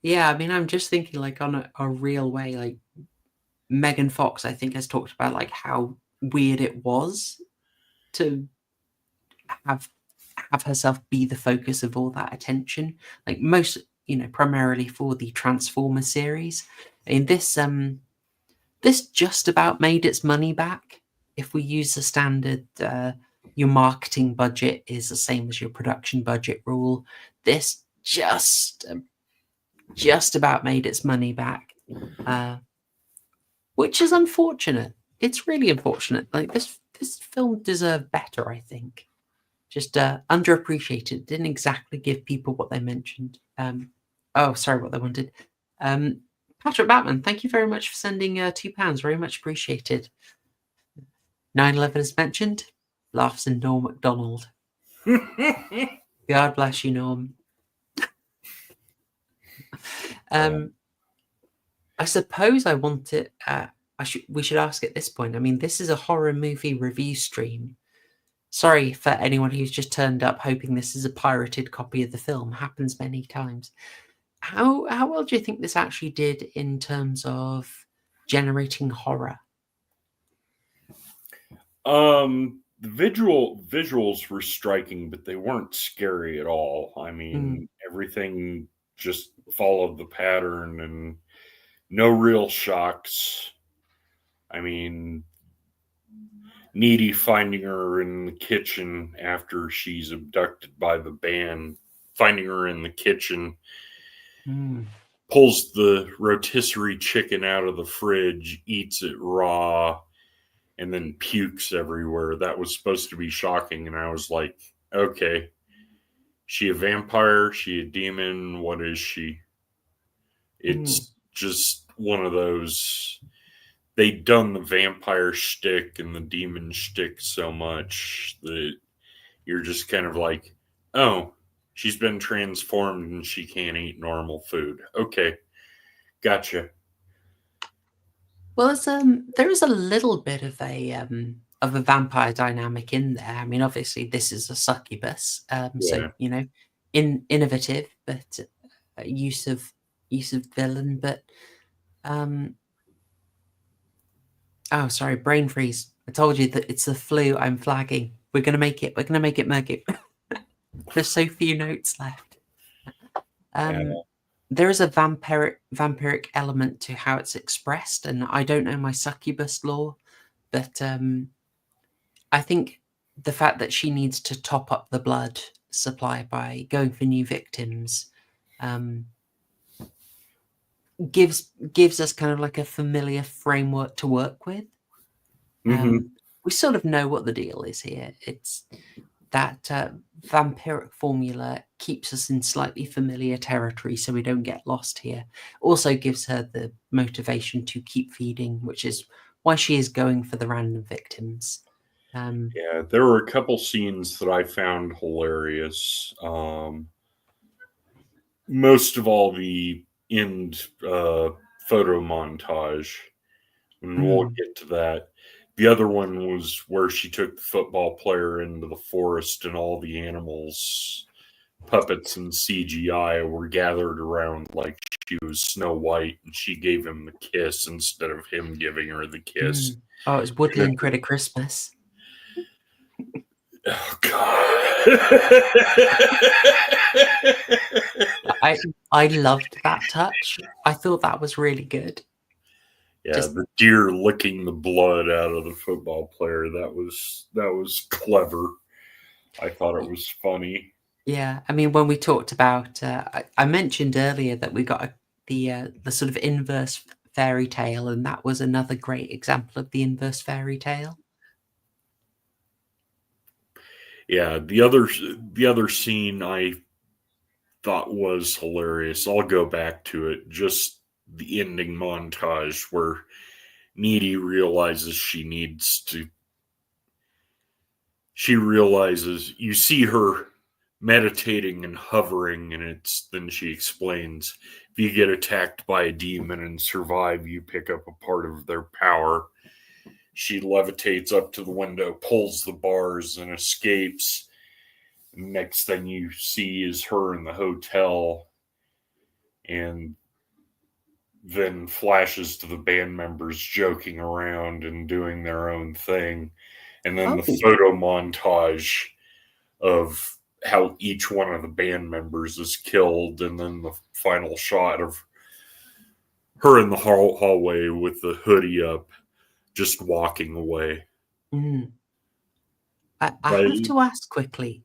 S7: Yeah, I mean, I'm just thinking, like, on a real way, like Megan Fox, I think, has talked about like how weird it was to have herself be the focus of all that attention, like most, primarily for the Transformers series. In this just about made its money back. If we use the standard, your marketing budget is the same as your production budget rule, this just about made its money back, which is unfortunate. It's really unfortunate. Like this film deserved better, I think. Just underappreciated. Didn't exactly give people what they mentioned. What they wanted. Patrick Batman, thank you very much for sending £2. Very much appreciated. 9/11 is mentioned. Laughs in Norm MacDonald. God bless you, Norm. I suppose I want it. We should ask at this point. I mean, this is a horror movie review stream. Sorry for anyone who's just turned up hoping this is a pirated copy of the film. Happens many times. How well do you think this actually did in terms of generating horror?
S8: The visuals were striking, but they weren't scary at all. I mean, everything just followed the pattern and no real shocks. I mean, Needy finding her in the kitchen after she's abducted by the band, finding her in the kitchen, pulls the rotisserie chicken out of the fridge, eats it raw, and then pukes everywhere. That was supposed to be shocking, and I was like, okay, she a vampire? She a demon? What is she? It's just one of those. They'd done the vampire shtick and the demon shtick so much that you're just kind of like, oh, she's been transformed and she can't eat normal food. Okay, gotcha.
S7: Well, there is a little bit of a vampire dynamic in there. I mean, obviously, this is a succubus, so
S8: Yeah.
S7: innovative, but use of villain. But oh, sorry, brain freeze. I told you that it's the flu. I'm flagging. We're gonna make it. We're gonna make it, Murgoot. There's so few notes left. There is a vampiric element to how it's expressed, and I don't know my succubus lore, but I think the fact that she needs to top up the blood supply by going for new victims gives us kind of like a familiar framework to work with. We sort of know what the deal is here. It's that vampiric formula keeps us in slightly familiar territory so we don't get lost here. Also gives her the motivation to keep feeding, which is why she is going for the random victims.
S8: Yeah, there were a couple scenes that I found hilarious. Most of all, the end photo montage, and we'll get to that. The other one was where she took the football player into the forest and all the animals, puppets and CGI were gathered around like she was Snow White, and she gave him the kiss instead of him giving her the kiss.
S7: Oh, it was Woodland Critter Christmas.
S8: Oh, God.
S7: I loved that touch. I thought that was really good.
S8: Yeah, the deer licking the blood out of the football player. That was clever. I thought it was funny.
S7: Yeah, I mean, when we talked about, I mentioned earlier that we got the sort of inverse fairy tale, and that was another great example of the inverse fairy tale.
S8: Yeah, the other scene I thought was hilarious. I'll go back to it. Just the ending montage where Needy realizes she realizes, you see her meditating and hovering, and then she explains, if you get attacked by a demon and survive, you pick up a part of their power. She levitates up to the window, pulls the bars, and escapes. Next thing you see is her in the hotel, and then flashes to the band members joking around and doing their own thing. And then the photo montage of how each one of the band members is killed, and then the final shot of her in the hallway with the hoodie up, just walking away.
S7: I have to ask quickly,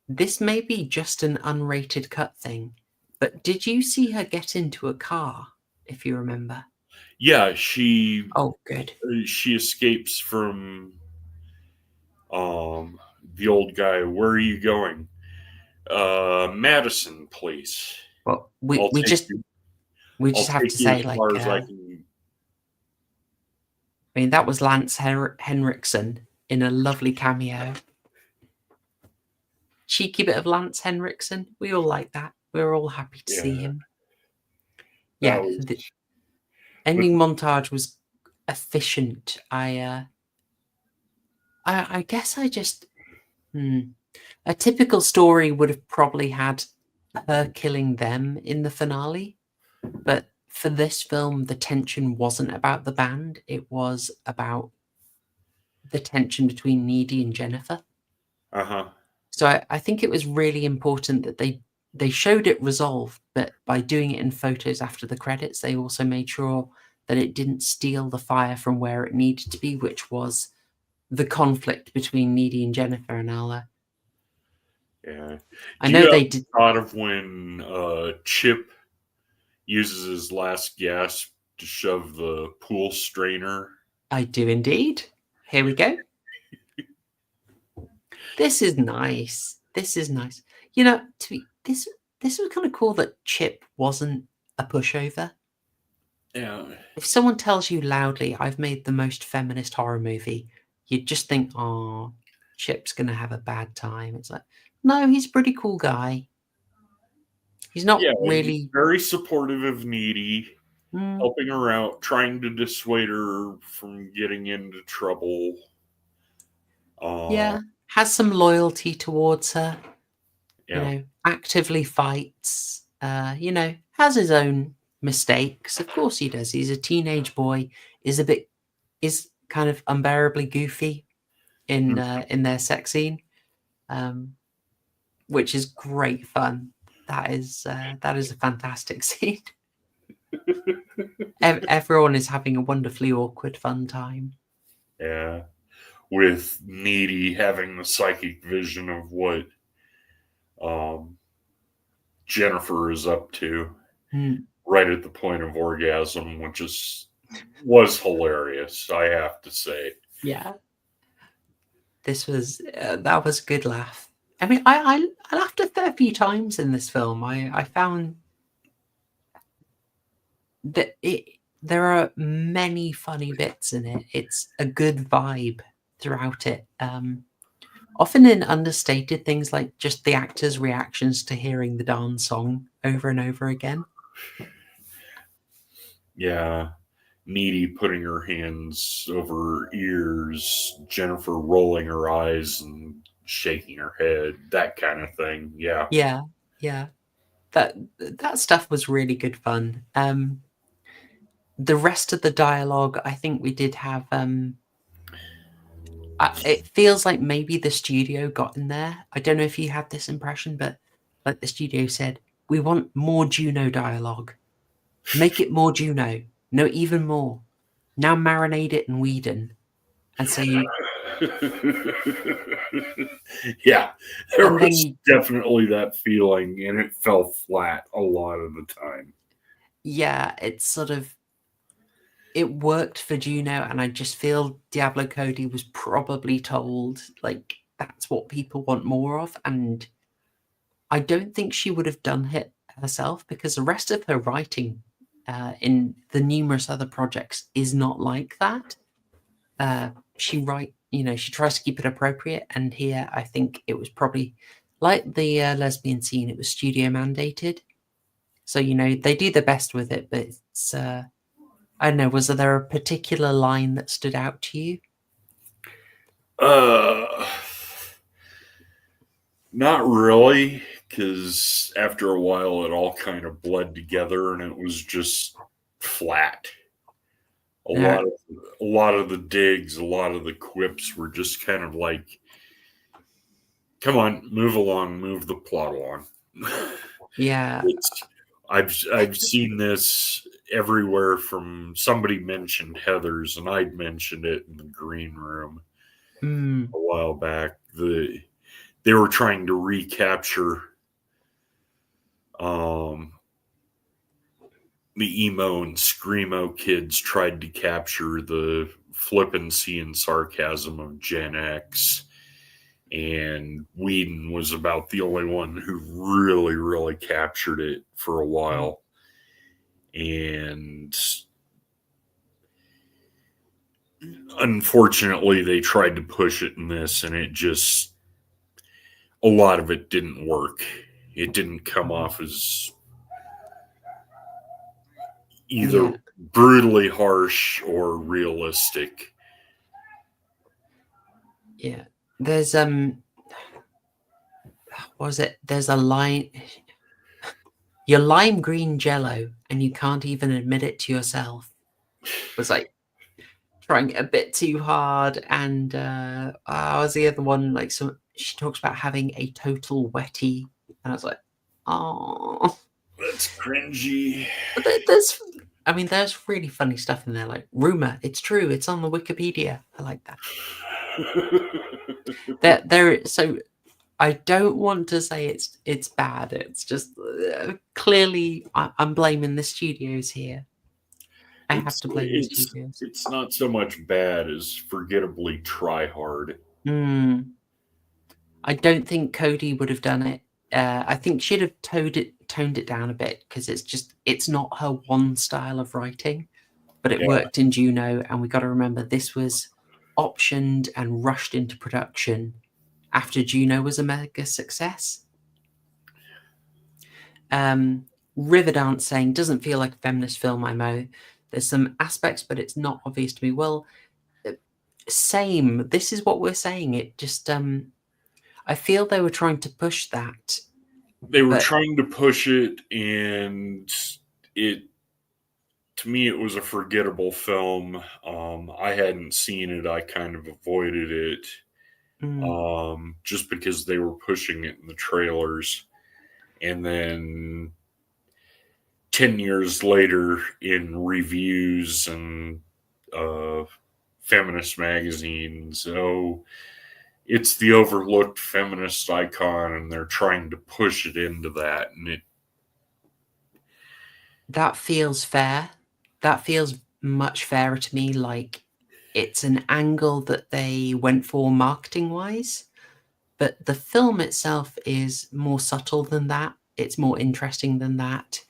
S7: this may be just an unrated cut thing, but did you see her get into a car, if you remember?
S8: Yeah, she...
S7: Oh, good.
S8: She escapes from the old guy. Where are you going? Madison, please.
S7: Well, we just have to say, like, I mean, that was Lance Henriksen in a lovely cameo. Cheeky bit of Lance Henriksen. We all like that. We're all happy to see him. Yeah, the ending montage was efficient. I guess I just a typical story would have probably had her killing them in the finale, but for this film, the tension wasn't about the band. It was about the tension between Needy and Jennifer. So I think it was really important that they showed it resolved, but by doing it in photos after the credits, they also made sure that it didn't steal the fire from where it needed to be, which was the conflict between Needy and Jennifer and Alla.
S8: Yeah.
S7: I know they did.
S8: Thought of when Chip uses his last gasp to shove the pool strainer?
S7: I do indeed. Here we go. This is nice. This is nice. You know, this was kind of cool that Chip wasn't a a pushover.
S8: Yeah.
S7: If someone tells you loudly, "I've made the most feminist horror movie," you'd just think, "Oh, Chip's gonna have a bad time." It's like, no, he's a pretty cool guy. He's not
S8: Yeah, he's
S7: really.
S8: very supportive of Needy,
S7: Mm,
S8: helping her out, trying to dissuade her from getting into trouble.
S7: yeah, has some loyalty towards her.
S8: Yeah.
S7: Actively fights. Has his own mistakes. Of course he does. He's a teenage boy. Is kind of unbearably goofy in their sex scene, which is great fun. That is a fantastic scene. Everyone is having a wonderfully awkward fun time.
S8: Yeah. With Needy having the psychic vision of what Jennifer is up to right at the point of orgasm, which was hilarious, I have to say.
S7: Yeah, this was that was a good laugh. I mean, I laughed a fair few times in this film. I found that there are many funny bits in it. It's a good vibe throughout it. Often in understated things like just the actors' reactions to hearing the darn song over and over again.
S8: Yeah. Needy putting her hands over her ears, Jennifer rolling her eyes and shaking her head, that kind of thing. Yeah.
S7: Yeah. That stuff was really good fun. The rest of the dialogue, I think we did have. It feels like maybe the studio got in there. I don't know if you had this impression, but like the studio said, we want more Juno dialogue. Make it more Juno. No, even more. Now marinate it in Whedon. And so you.
S8: Yeah, there
S7: And then
S8: was definitely that feeling, and it fell flat a lot of the time.
S7: Yeah, it's sort of. It worked for Juno, and I just feel Diablo Cody was probably told, like, that's what people want more of. And I don't think she would have done it herself because the rest of her writing in the numerous other projects is not like that. She tries to keep it appropriate. And here, I think it was probably like the lesbian scene, it was studio mandated. So, they do their best with it, but it's. I don't know, was there a particular line that stood out to you?
S8: Not really, because after a while it all kind of bled together and it was just flat. A lot of the digs, a lot of the quips were just kind of like, come on, move along, move the plot along.
S7: Yeah.
S8: I've seen this everywhere. From somebody mentioned Heathers, and I'd mentioned it in the green room a while back. They were trying to recapture the emo and screamo kids tried to capture the flippancy and sarcasm of Gen X, and Whedon was about the only one who really, really captured it for a while. And unfortunately, they tried to push it in this, and a lot of it didn't work. It didn't come off as either brutally harsh or realistic.
S7: Yeah. There's what was it? There's a line. You're lime green jello and you can't even admit it to yourself. It was like trying a bit too hard. And was the other one, like, she talks about having a total wetty, and I was like, oh,
S8: that's cringy.
S7: But there's really funny stuff in there, like rumor, it's true, it's on the Wikipedia. I like that. So I don't want to say it's bad. It's just clearly I'm blaming the studios here. I have to blame the studios.
S8: It's not so much bad as forgettably try hard.
S7: I don't think Cody would have done it. I think she'd have toned toned it down a bit because it's not her one style of writing, but it
S8: Yeah.
S7: worked in Juno. And we got to remember this was optioned and rushed into production after Juno was a mega success. Riverdance saying doesn't feel like a feminist film. IMO. There's some aspects, but it's not obvious to me. Well, same. This is what we're saying. It just I feel they were trying to push that.
S8: They were
S7: but-
S8: trying to push it, and it, to me, it was a forgettable film. I hadn't seen it. I kind of avoided it just because they were pushing it in the trailers. And then 10 years later, in reviews and feminist magazines, it's the overlooked feminist icon, and they're trying to push it into that. And
S7: that feels fair. That feels much fairer to me. Like it's an angle that they went for marketing wise, but the film itself is more subtle than that. It's more interesting than that.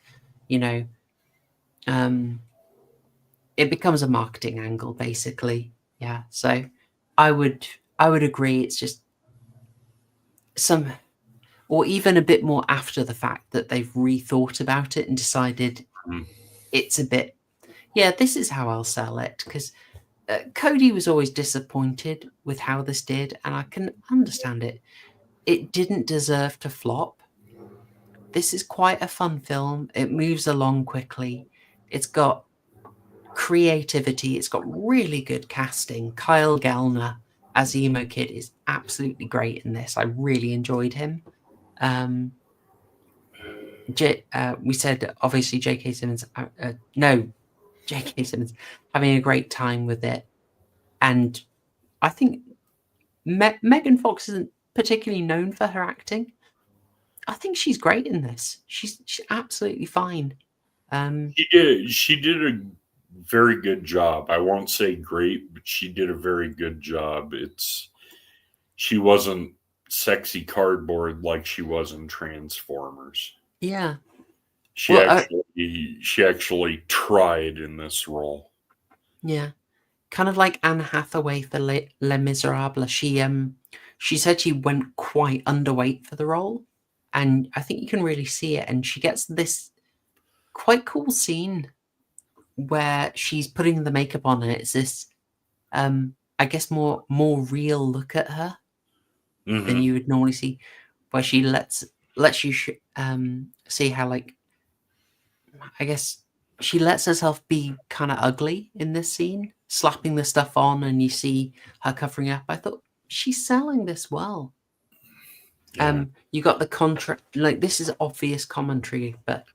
S7: You know, it becomes a marketing angle basically. Yeah. So I would agree. It's just or even a bit more after the fact that they've rethought about it and decided it's a bit, this is how I'll sell it. Because Cody was always disappointed with how this did, and I can understand it. It didn't deserve to flop. This is quite a fun film. It moves along quickly. It's got creativity. It's got really good casting. Kyle Gallner as Emo Kid is absolutely great in this. I really enjoyed him. We said obviously J.K. Simmons. J.K. Simmons having a great time with it, and I think Megan Fox isn't particularly known for her acting. I think she's great in this. She's absolutely fine.
S8: she did a very good job. I won't say great, but she did a very good job. She wasn't sexy cardboard like she was in Transformers.
S7: Yeah.
S8: She actually tried in this role.
S7: Yeah. Kind of like Anne Hathaway for Les Miserables. She said she went quite underweight for the role, and I think you can really see it. And she gets this quite cool scene where she's putting the makeup on, and it's this, I guess, more real look at her than you would normally see, where she lets you see how, like, I guess she lets herself be kind of ugly in this scene, slapping the stuff on, and you see her covering up. I thought she's selling this well.
S8: Yeah.
S7: You got the contrast, like this is obvious commentary, but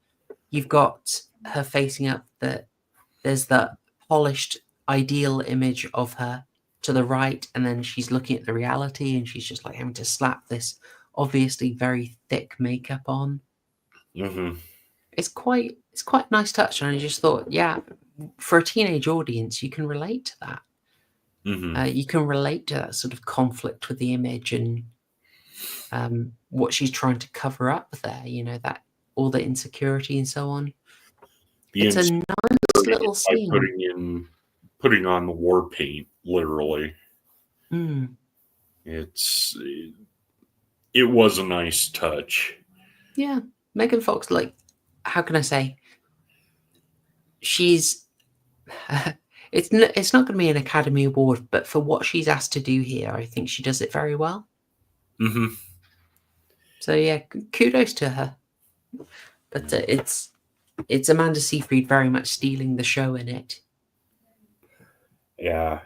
S7: you've got her facing up. There's the polished ideal image of her to the right, and then she's looking at the reality, and she's just like having to slap this obviously very thick makeup on. It's quite a nice touch, and I just thought, for a teenage audience, you can relate to that. You can relate to that sort of conflict with the image and what she's trying to cover up there. You know, that all the insecurity and so on. It's a nice little scene.
S8: Putting on the war paint, literally. It was a nice touch.
S7: Yeah, Megan Fox, like, how can I say? She's it's not going to be an Academy Award, but for what she's asked to do here, I think she does it very well. So yeah, kudos to her. But it's Amanda Seyfried very much stealing the show in it.
S8: Yeah.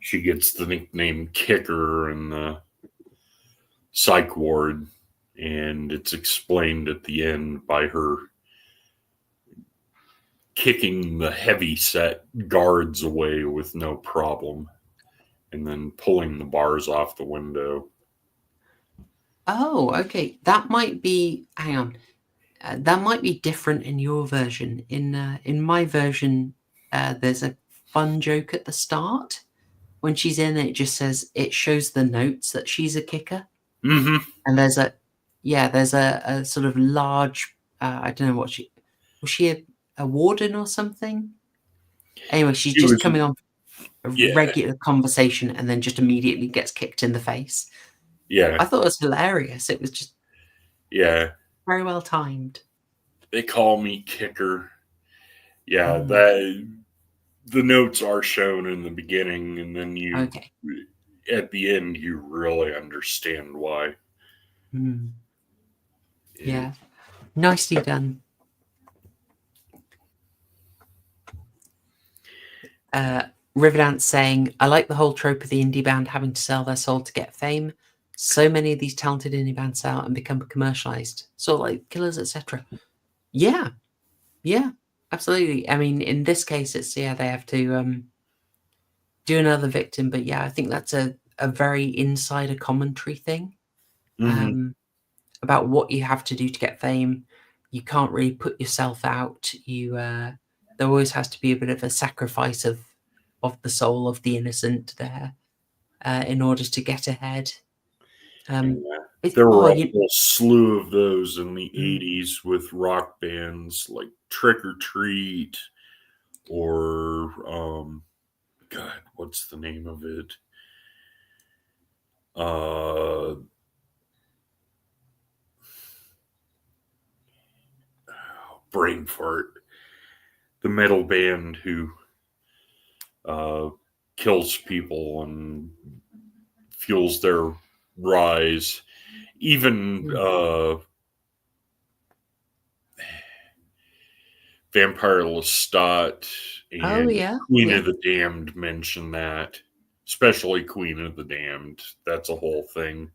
S8: She gets the nickname Kicker in the psych ward, and it's explained at the end by her kicking the heavy set guards away with no problem and then pulling the bars off the window.
S7: Oh, okay. That might be, hang on. That might be different in your version. In my version, there's a fun joke at the start. When she's in, it just says, it shows the notes that she's a kicker. And there's yeah, there's a sort of large. I don't know what she was. She a warden or something? Anyway, she's
S8: She
S7: just
S8: was,
S7: coming on a
S8: yeah,
S7: regular conversation and then just immediately gets kicked in the face.
S8: yeah,
S7: I thought it was hilarious. It was just
S8: yeah.
S7: very well timed.
S8: They call me Kicker. Yeah,
S7: Mm,
S8: that the notes are shown in the beginning, and then
S7: okay.
S8: at the end, you really understand why.
S7: Mm, yeah. Nicely done. Riverdance saying, I like the whole trope of the indie band having to sell their soul to get fame. So many of these talented indie bands out and become commercialized. So like Killers, etc. Yeah. Yeah. Absolutely. I mean, in this case, it's they have to do another victim, but yeah, I think that's a very insider commentary thing.
S8: Mm-hmm.
S7: About what you have to do to get fame. You can't really put yourself out. There always has to be a bit of a sacrifice of the soul of the innocent there in order to get ahead.
S8: And
S7: It's
S8: there were
S7: oh
S8: a
S7: you
S8: whole slew of those in the
S7: mm,
S8: 80s with rock bands like Trick or Treat or, God, what's the name of it? Brain fart. The metal band who kills people and fuels their rise. Even Vampire Lestat
S7: oh
S8: and
S7: yeah
S8: Queen
S7: yeah
S8: of the Damned mention that, especially Queen of the Damned. That's a whole thing,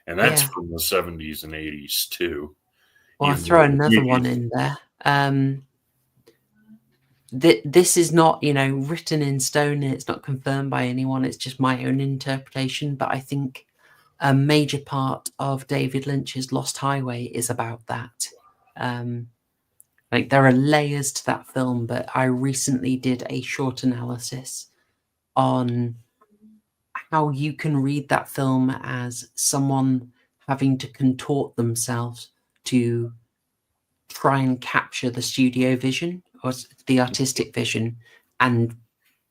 S8: and that's
S7: yeah.
S8: from the 70s and 80s too.
S7: Well, I'll
S8: Even
S7: throw
S8: though
S7: another one in there. This is not written in stone. It's not confirmed by anyone. It's just my own interpretation. But I think a major part of David Lynch's Lost Highway is about that. Like there are layers to that film, but I recently did a short analysis on how you can read that film as someone having to contort themselves to try and capture the studio vision or the artistic vision and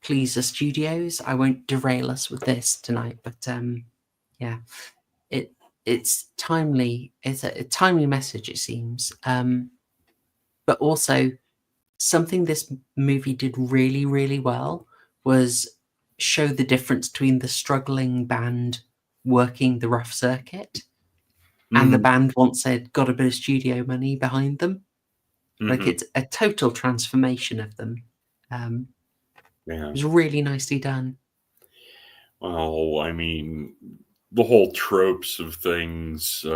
S7: please the studios. I won't derail us with this tonight, but yeah, it's timely. It's a timely message, it seems. But also something this movie did really, really well was show the difference between the struggling band working the rough circuit and the
S8: Mhm,
S7: band once they'd got a bit of studio money behind them. Like
S8: mhm,
S7: it's a total transformation of them. It
S8: yeah.
S7: was really nicely done.
S8: Well, I mean, the whole tropes of things.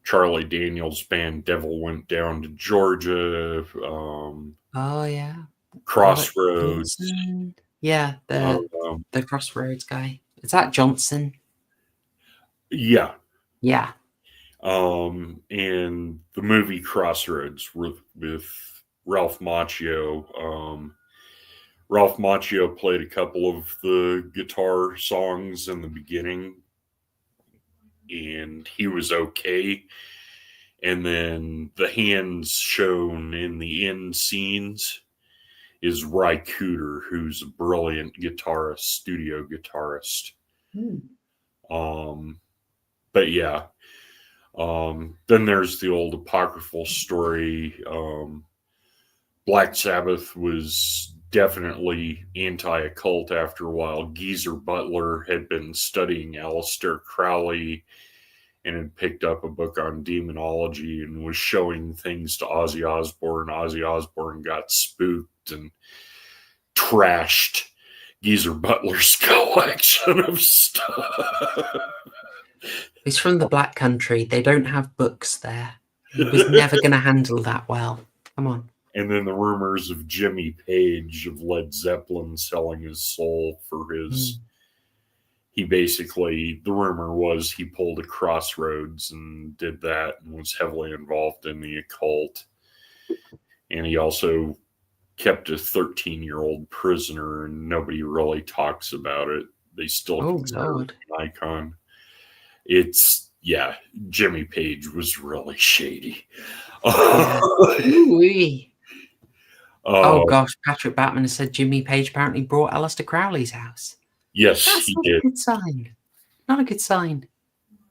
S8: Charlie Daniels' band Devil Went Down to Georgia.
S7: Oh yeah, Robert
S8: Crossroads.
S7: Johnson. Yeah,
S8: Um,
S7: the Crossroads guy. Is that Johnson?
S8: yeah.
S7: Yeah.
S8: And the movie Crossroads with Ralph Macchio. Ralph Macchio played a couple of the guitar songs in the beginning, and he was okay. And then the hands shown in the end scenes is Ry Cooder, who's a brilliant guitarist, studio guitarist.
S7: Hmm.
S8: But yeah, then there's the old apocryphal story. Black Sabbath was definitely anti-occult after a while. Geezer Butler had been studying Aleister Crowley and had picked up a book on demonology and was showing things to Ozzy Osbourne. Ozzy Osbourne got spooked and trashed Geezer Butler's collection of stuff.
S7: He's from the Black Country. They don't have books there. He was never going to handle that well. Come on.
S8: And then the rumors of Jimmy Page of Led Zeppelin selling his soul for his. He basically, the rumor was he pulled a Crossroads and did that and was heavily involved in the occult. And he also kept a 13-year-old prisoner, and nobody really talks about it. They still
S7: Oh
S8: consider it
S7: Lord.
S8: an icon. It's yeah, Jimmy Page was really shady.
S7: Yeah. Ooh-wee. Oh
S8: Uh,
S7: gosh, Patrick Batman has said Jimmy Page apparently brought Aleister Crowley's house.
S8: yes,
S7: That's
S8: he
S7: not
S8: did.
S7: a good sign. Not a good sign.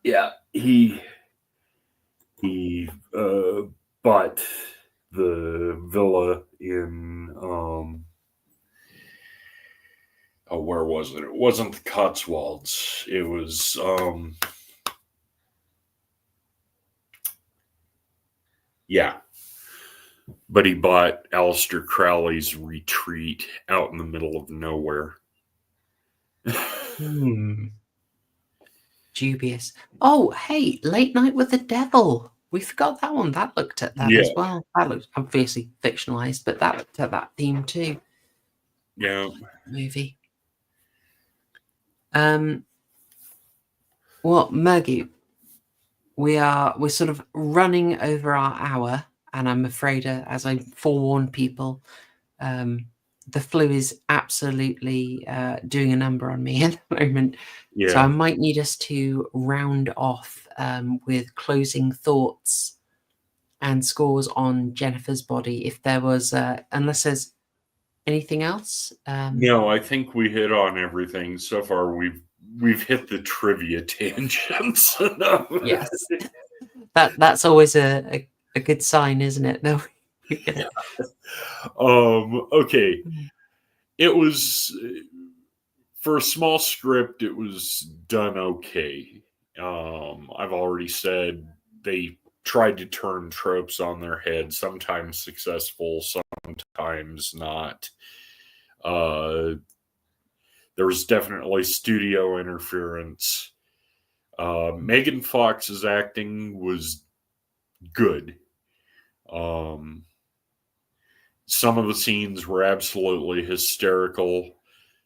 S8: Yeah, he bought the villa in where was it? It wasn't the Cotswolds. It was yeah. But he bought Aleister Crowley's retreat out in the middle of nowhere.
S7: Dubious. Oh, hey, Late Night with the Devil. We forgot that one. That looked at that as
S8: Yeah.
S7: well. That looked obviously fictionalized, but that looked at that theme too.
S8: Yeah.
S7: Movie. Well, Murgoot, we're sort of running over our hour, and I'm afraid, as I forewarned people, the flu is absolutely doing a number on me at the moment. So I
S8: Yeah.
S7: might need us to round off with closing thoughts and scores on Jennifer's Body. If there was, unless there's anything else.
S8: No, I think we hit on everything so far. We've hit the trivia tangents.
S7: Yes, that's always a good sign, isn't it? No, we get it.
S8: Okay. It was for a small script. It was done okay. I've already said they tried to turn tropes on their head. Sometimes successful, sometimes not. There was definitely studio interference. Megan Fox's acting was good. Some of the scenes were absolutely hysterical.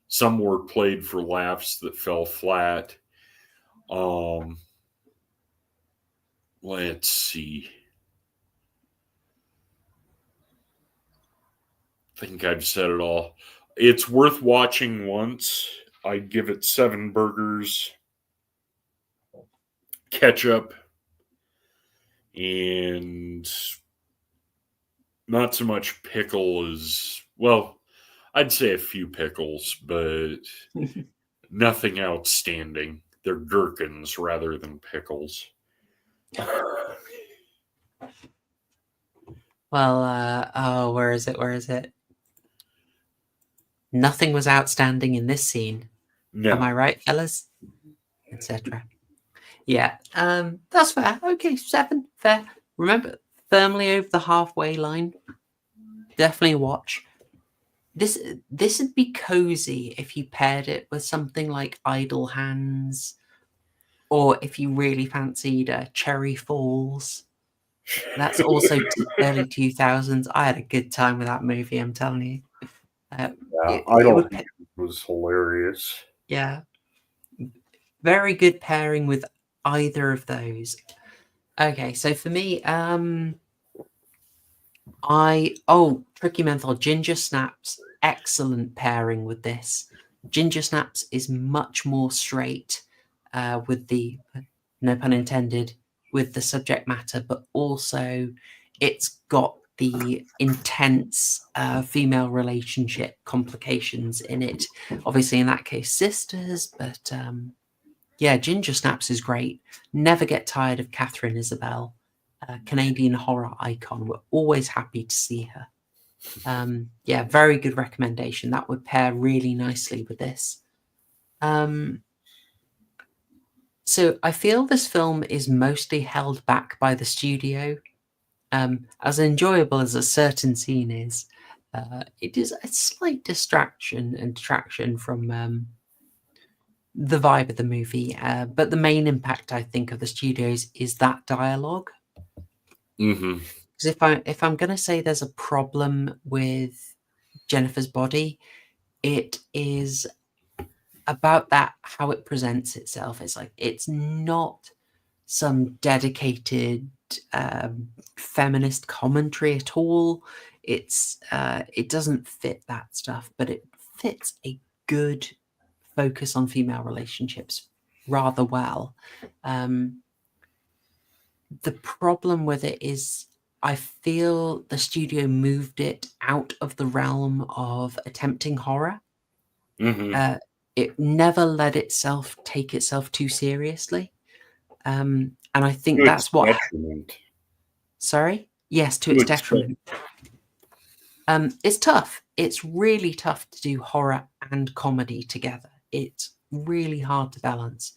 S8: Some were played for laughs that fell flat. Let's see. I think I've said it all. It's worth watching once. I'd give it 7 burgers, ketchup, and not so much pickle as well. I'd say a few pickles, but nothing outstanding. They're gherkins rather than pickles.
S7: Well, oh, where is it? Where is it? Nothing was outstanding in this scene.
S8: No.
S7: Am I right, fellas? Etc. Yeah, that's fair. Okay, 7, fair. Remember, firmly over the halfway line. Definitely watch. This would be cozy if you paired it with something like Idle Hands, or if you really fancied Cherry Falls. That's also early 2000s. I had a good time with that movie, I'm telling you.
S8: Yeah,
S7: It
S8: Idle
S7: would,
S8: Hands was hilarious.
S7: yeah, very good pairing with either of those. Okay, so for me, Tricky Menthol, Ginger Snaps, excellent pairing with this. Ginger Snaps is much more straight with the, no pun intended, with the subject matter, but also it's got the intense female relationship complications in it. Obviously, in that case, sisters, but yeah, Ginger Snaps is great. Never get tired of Catherine Isabel. Canadian horror icon. We're always happy to see her. Yeah, very good recommendation. That would pair really nicely with this. So I feel this film is mostly held back by the studio. As enjoyable as a certain scene is, it is a slight distraction and detraction from the vibe of the movie. But the main impact, I think, of the studios is that dialogue.
S8: Mm-hmm.
S7: Because if I'm going to say there's a problem with Jennifer's Body, it is about that, how it presents itself. It's like, it's not some dedicated feminist commentary at all. It doesn't fit that stuff, but it fits a good focus on female relationships rather well. The problem with it is I feel the studio moved it out of the realm of attempting horror. It never let itself take itself too seriously. And I think
S8: To its
S7: that's what...
S8: detriment.
S7: Sorry? Yes, to
S8: To
S7: its
S8: its
S7: detriment. It's tough. It's really tough to do horror and comedy together. It's really hard to balance.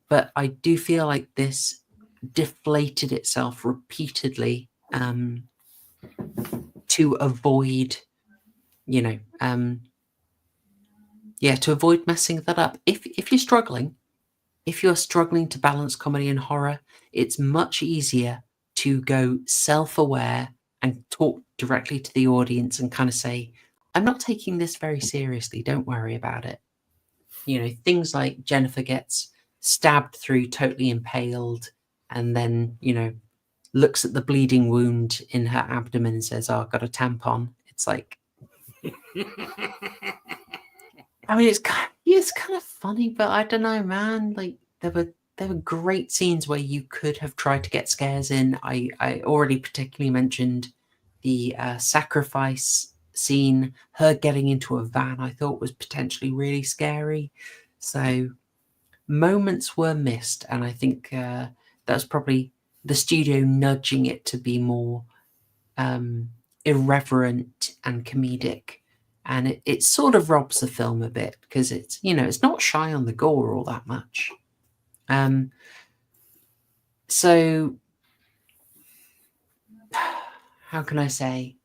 S7: But I do feel like this deflated itself repeatedly to avoid, to avoid messing that up. If you're struggling to balance comedy and horror, it's much easier to go self-aware and talk directly to the audience and kind of say, I'm not taking this very seriously, don't worry about it. Things like Jennifer gets stabbed through, totally impaled, and then, looks at the bleeding wound in her abdomen and says, oh, I've got a tampon. It's like, I mean, it's kind of funny, but I don't know, man. Like, there were great scenes where you could have tried to get scares in. I already particularly mentioned the sacrifice scene. Her getting into a van, I thought was potentially really scary. So moments were missed, and I think that was probably the studio nudging it to be more irreverent and comedic. And it sort of robs the film a bit because it's not shy on the gore all that much. So how can I say?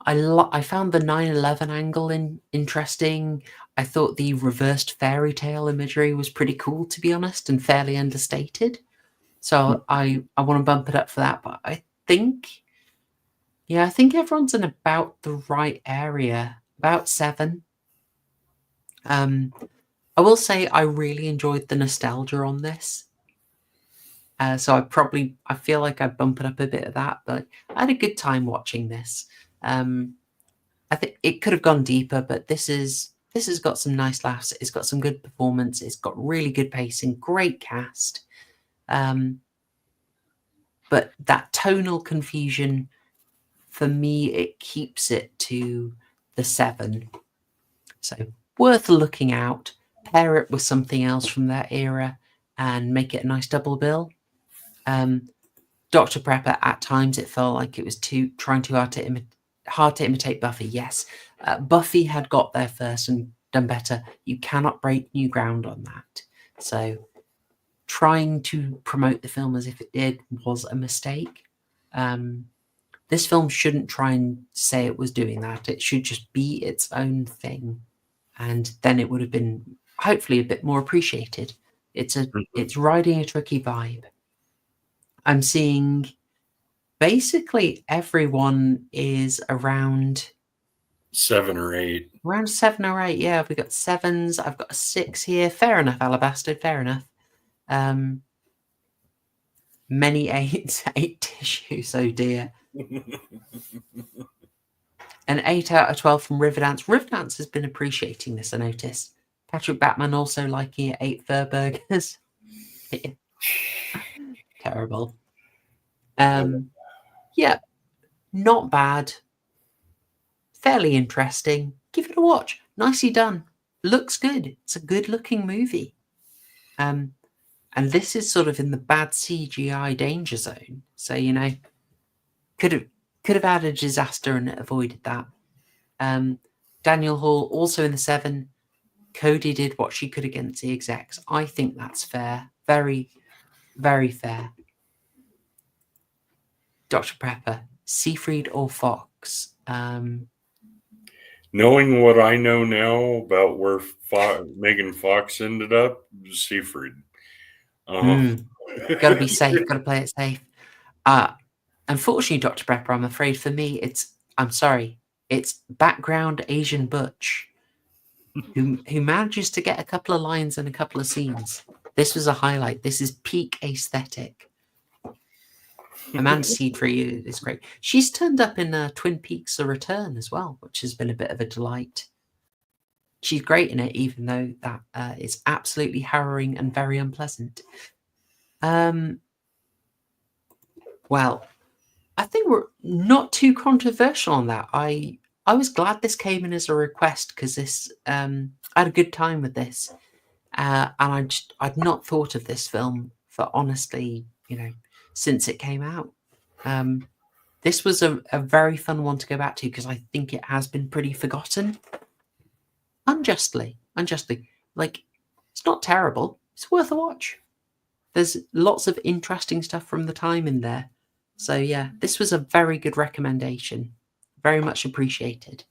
S7: I found the 9/11 angle interesting. I thought the reversed fairy tale imagery was pretty cool, to be honest, and fairly understated. So I want to bump it up for that. But I think everyone's in about the right area. About 7. I will say I really enjoyed the nostalgia on this. So I feel like I'd bump it up a bit of that, but I had a good time watching this. I think it could have gone deeper, but this has got some nice laughs. It's got some good performance. It's got really good pacing, great cast. But that tonal confusion, for me, it keeps it to the 7. So worth looking out. Pair it with something else from that era and make it a nice double bill. Dr. Prepper, at times it felt like it was trying too hard to imitate Buffy. Yes, Buffy had got there first and done better. You cannot break new ground on that. So trying to promote the film as if it did was a mistake. This film shouldn't try and say it was doing that. It should just be its own thing. And then it would have been hopefully a bit more appreciated. It's riding a tricky vibe. I'm seeing basically everyone is around
S8: 7 or 8.
S7: Around 7 or 8, yeah. We got 7s. I've got a 6 here. Fair enough, Alabaster. Fair enough. Many 8s, 8 tissues. Oh dear. An 8 out of 12 from Riverdance. Riverdance has been appreciating this, I noticed. Patrick Batman also liking it. 8 fur burgers. Terrible. Yeah, not bad. Fairly interesting. Give it a watch. Nicely done. Looks good. It's a good looking movie. And this is sort of in the bad CGI danger zone. So, could have had a disaster and avoided that. Daniel Hall also in the 7. Cody did what she could against the execs. I think that's fair. Very, very fair. Dr. Prepper, Seafried or Fox?
S8: Knowing what I know now about where Megan Fox ended up, Seafried.
S7: Gotta be safe. Gotta play it safe. Unfortunately, Dr. Prepper, I'm afraid for me, I'm sorry, it's background Asian Butch who manages to get a couple of lines and a couple of scenes. This was a highlight. This is peak aesthetic. Amanda Seyfried is great. She's turned up in Twin Peaks: The Return as well, which has been a bit of a delight. She's great in it, even though that is absolutely harrowing and very unpleasant. Well, I think we're not too controversial on that. I was glad this came in as a request because this I had a good time with this, and I'd not thought of this film for honestly, since it came out. This was a very fun one to go back to because I think it has been pretty forgotten, unjustly. Like, it's not terrible. It's worth a watch. There's lots of interesting stuff from the time in there. So yeah, this was a very good recommendation. Very much appreciated.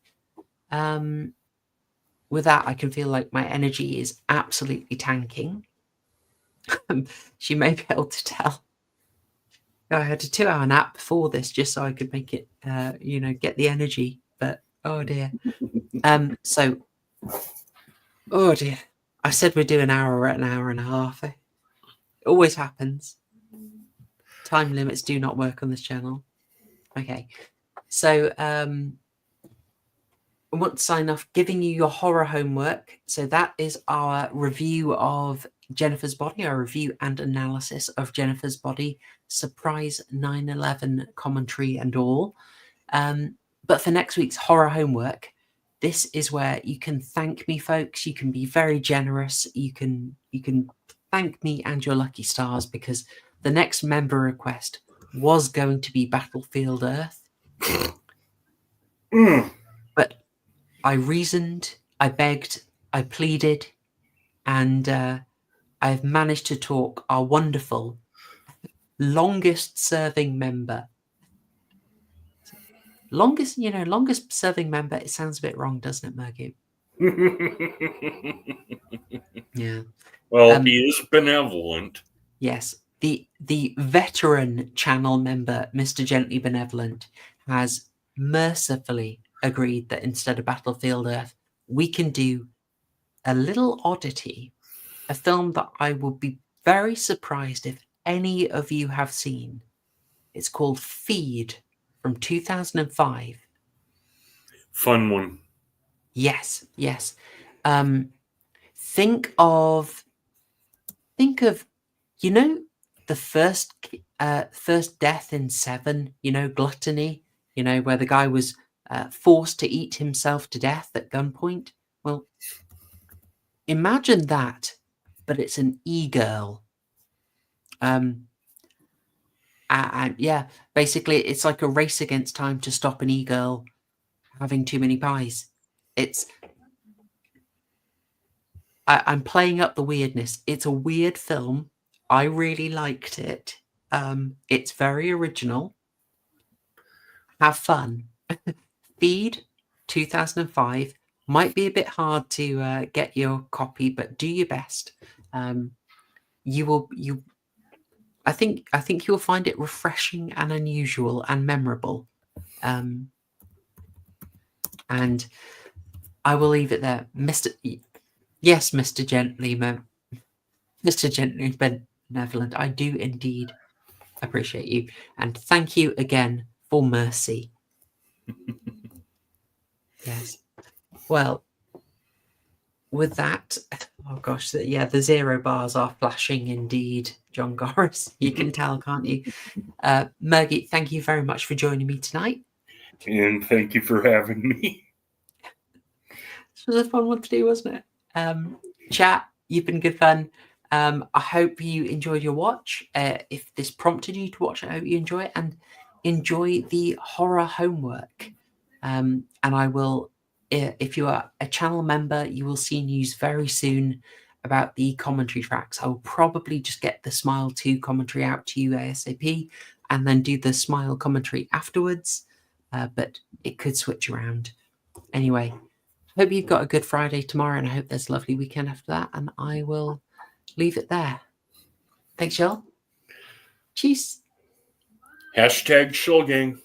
S7: With that, I can feel like my energy is absolutely tanking. She may be able to tell. I had a 2-hour nap before this just so I could make it, get the energy. But oh dear. Oh dear. I said we'd do an hour at an hour and a half. It always happens. Time limits do not work on this channel. Okay. So I want to sign off giving you your horror homework. So that is our review of Jennifer's Body, our review and analysis of Jennifer's Body, surprise 9/11 commentary and all. But for next week's horror homework, this is where you can thank me, folks. You can be very generous. You can thank me and your lucky stars because the next member request was going to be Battlefield Earth. But I reasoned, I begged, I pleaded, and I've managed to talk our wonderful, longest serving member. Longest serving member. It sounds a bit wrong, doesn't it, Murgoot? Yeah.
S8: Well, he is benevolent.
S7: Yes. The veteran channel member, Mr. Gently Benevolent, has mercifully agreed that instead of Battlefield Earth, we can do a little oddity, a film that I would be very surprised if any of you have seen. It's called Feed from 2005.
S8: Fun one.
S7: Yes. Think of the first death in Seven, Gluttony, where the guy was forced to eat himself to death at gunpoint. Well, imagine that, but it's an e-girl. And yeah, basically it's like a race against time to stop an e-girl having too many pies. I'm playing up the weirdness. It's a weird film. I really liked it. It's very original. Have fun. Feed 2005 might be a bit hard to get your copy, but do your best. I think you'll find it refreshing and unusual and memorable. And I will leave it there, Mr. Gently Benevolent. I do indeed appreciate you, and thank you again for mercy. Yes. Well, with that, oh gosh, yeah, the 0 bars are flashing indeed, John Goris. You can tell, can't you? Murgoot, thank you very much for joining me tonight.
S8: And thank you for having me.
S7: This was a fun one to do, wasn't it? Chat, you've been good fun. I hope you enjoyed your watch. If this prompted you to watch, I hope you enjoy it and enjoy the horror homework. And I will, if you are a channel member, you will see news very soon about the commentary tracks. I will probably just get the Smile 2 commentary out to you ASAP and then do the Smile commentary afterwards. But it could switch around. Anyway, hope you've got a good Friday tomorrow, and I hope there's a lovely weekend after that. And I will leave it there. Thanks, y'all. Cheers.
S8: #Shulgang.